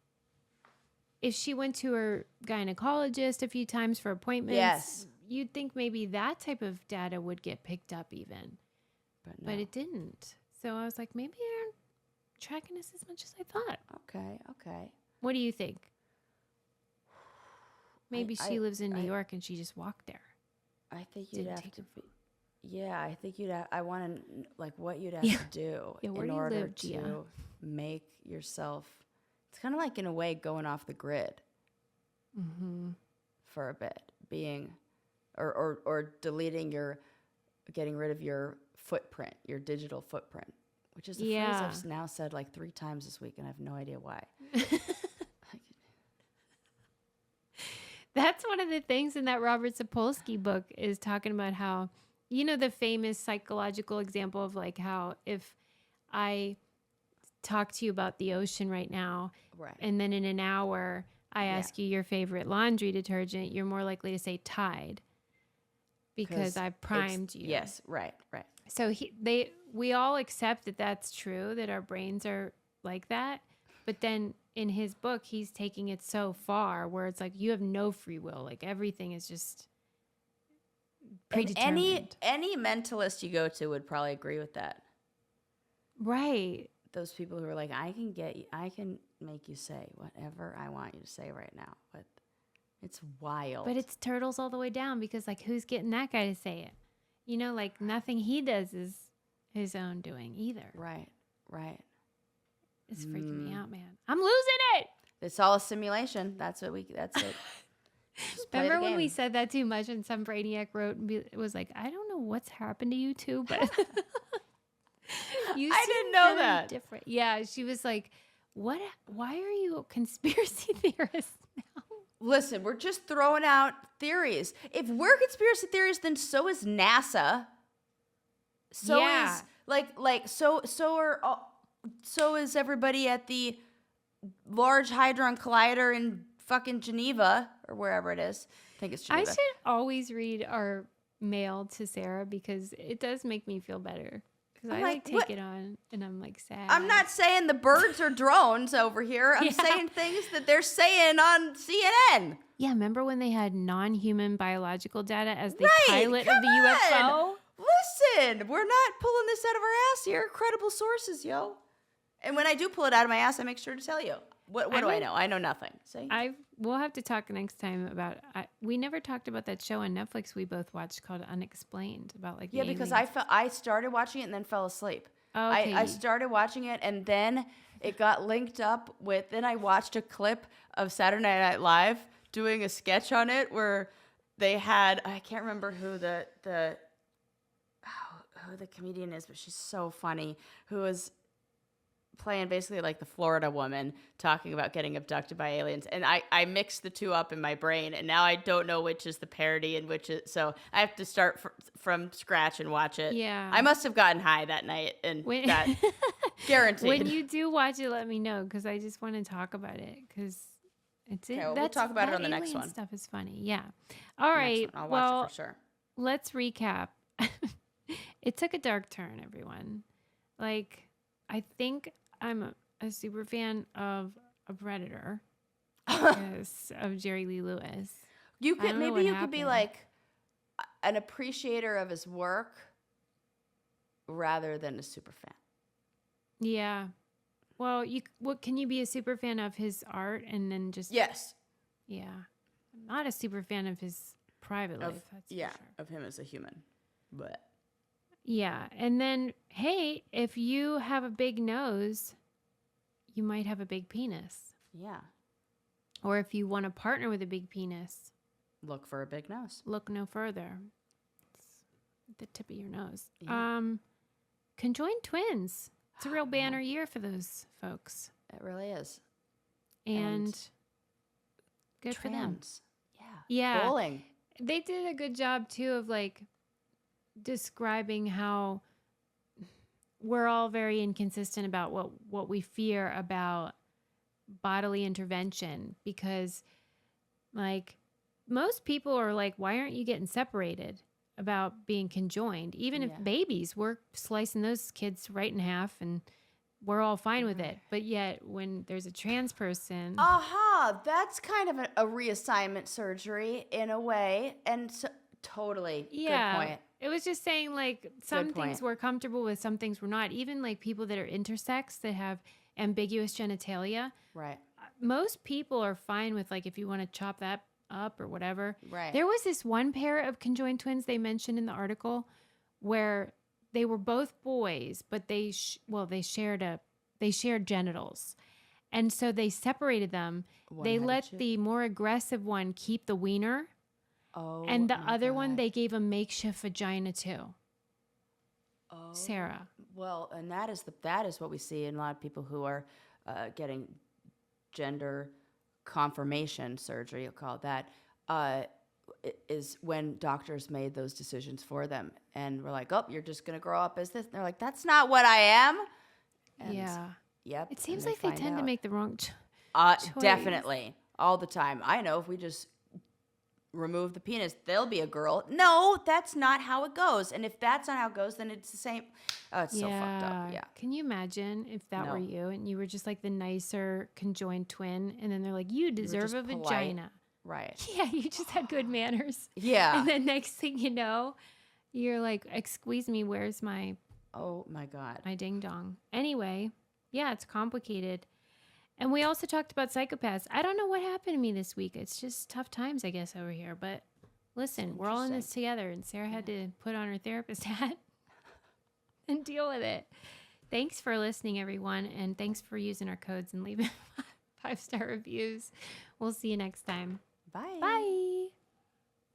if she went to her gynecologist a few times for appointments, Yes. you'd think maybe that type of data would get picked up even. But no. But it didn't. So I was like, maybe they aren't tracking us as much as I thought. Okay. What do you think? Maybe she I- lives in New York and she just walked there. I think you'd Didn't have take to a be. Yeah, I think you'd have. I want to like what you'd have Yeah. to do Yeah, where in do you order live, Gia? to make yourself. It's kind of like in a way going off the grid. Mm-hmm. For a bit, being or deleting getting rid of your footprint, your digital footprint, which is a phrase I've now said like 3 times this week and I have no idea why. That's one of the things in that Robert Sapolsky book is talking about how, you know, the famous psychological example of like how if I talk to you about the ocean right now, Right. and then in an hour I ask you your favorite laundry detergent, you're more likely to say Tide because I primed you. Yes, right. So we all accept that that's true, that our brains are like that. But then in his book, he's taking it so far where it's like you have no free will. Like everything is just And predetermined. any mentalist you go to would probably agree with that. Right. Those people who are like, I can make you say whatever I want you to say right now, but it's wild. But it's turtles all the way down because like who's getting that guy to say it? You know, like nothing he does is his own doing either. right. It's freaking me out, man. I'm losing it. It's all a simulation. That's it. Just play the Remember when we game. said that too much and some brainiac wrote and it was like, I don't know what's happened to you two, but you I seem didn't know very that. different. Yeah, she was like, what? Why are you a conspiracy theorist now? Listen, we're just throwing out theories. If we're conspiracy theorists, then so is NASA. So Yeah. is so is everybody at the Large Hadron Collider in fucking Geneva or wherever it is. I think it's I Geneva. should always read our mail to Sarah because it does make me feel better. Because I like, take what? it on and I'm like sad. I'm not saying the birds are drones over here. I'm Yeah. saying things that they're saying on CNN. Yeah, remember when they had non-human biological data as the Right, pilot of come the UFO? on. Listen, we're not pulling this out of our ass here. Credible sources, yo. And when I do pull it out of my ass, I make sure to tell you. What do I mean, know? I know nothing. See? We'll have to talk next time about. We never talked about that show on Netflix we both watched called Unexplained about like. Yeah, the because aliens. I started watching it and then fell asleep. Oh, okay. I started watching it and then it got linked up with. Then I watched a clip of Saturday Night Live doing a sketch on it where they had, I can't remember who the comedian is, but she's so funny. Who was playing basically like the Florida woman talking about getting abducted by aliens, and I mixed the two up in my brain, and now I don't know which is the parody and which is, so I have to start from scratch and watch it. Yeah. I must have gotten high that night and got guaranteed. When you do watch it, let me know because I just want to talk about it because it's Okay, well, we'll talk about it on the next alien one. Stuff is funny. Yeah. All right. I'll watch well, it for sure. let's recap. It took a dark turn, everyone. Like, I think I'm a super fan of a Predator. Yes, of Jerry Lee Lewis. You I could don't know maybe what you could be happened. like an appreciator of his work rather than a super fan. Yeah. Well, what can you be a super fan of his art and then just Yes. Yeah. I'm not a super fan of his private life. That's Yeah, for sure. of him as a human. But Yeah. And then, hey, if you have a big nose, you might have a big penis. yeah, Or if you want to partner with a big penis, look for a big nose. look no further. It's the tip of your nose. Yeah. Conjoined twins. It's a real banner year for those folks. It really is. And good for them. Trans. Yeah. Yeah. Bowling. They did a good job too of like describing how we're all very inconsistent about what we fear about bodily intervention because like most people are like, why aren't you getting separated about being conjoined? Even if Yeah. babies, we're slicing those kids right in half and we're all fine with it. But yet when there's a trans person, Aha, that's kind of a reassignment surgery in a way. And so, totally. yeah, Good point. it was just saying like some things point. we're comfortable with, some things we're not. Even like people that are intersex that have ambiguous genitalia, Right. most people are fine with like if you want to chop that up or whatever. Right. There was this one pair of conjoined twins they mentioned in the article where they were both boys, but they shared genitals. And so they separated them. They One had a let chip. the more aggressive one keep the wiener, Oh, and the my other one God. they gave a makeshift vagina to. Oh, Sarah. Well, and that is what we see in a lot of people who are getting gender confirmation surgery. You'll call it that. Is when doctors made those decisions for them, and we're like, "Oh, you're just gonna grow up as this." And they're like, "That's not what I am." And Yeah. Yep. It seems and like they find tend to out. make the wrong choice. Definitely all the time. I know if we just remove the penis, there'll be a girl. No, that's not how it goes. And if that's not how it goes, then it's the same. Oh, it's so fucked up. Yeah. Can you imagine if that were No. you and you were just like the nicer conjoined twin and then they're like, you deserve just a polite. vagina. Right. Yeah, you just had good manners. Yeah. And then next thing you know, you're like, excuse me, where's my Oh my God. ding dong? Anyway, yeah, it's complicated. And we also talked about psychopaths. I don't know what happened to me this week. It's just tough times, I guess, over here. But listen, we're all in this together. And Sarah had to put on her therapist hat and deal with it. Thanks for listening, everyone. And thanks for using our codes and leaving 5-star reviews. We'll see you next time. Bye. Bye.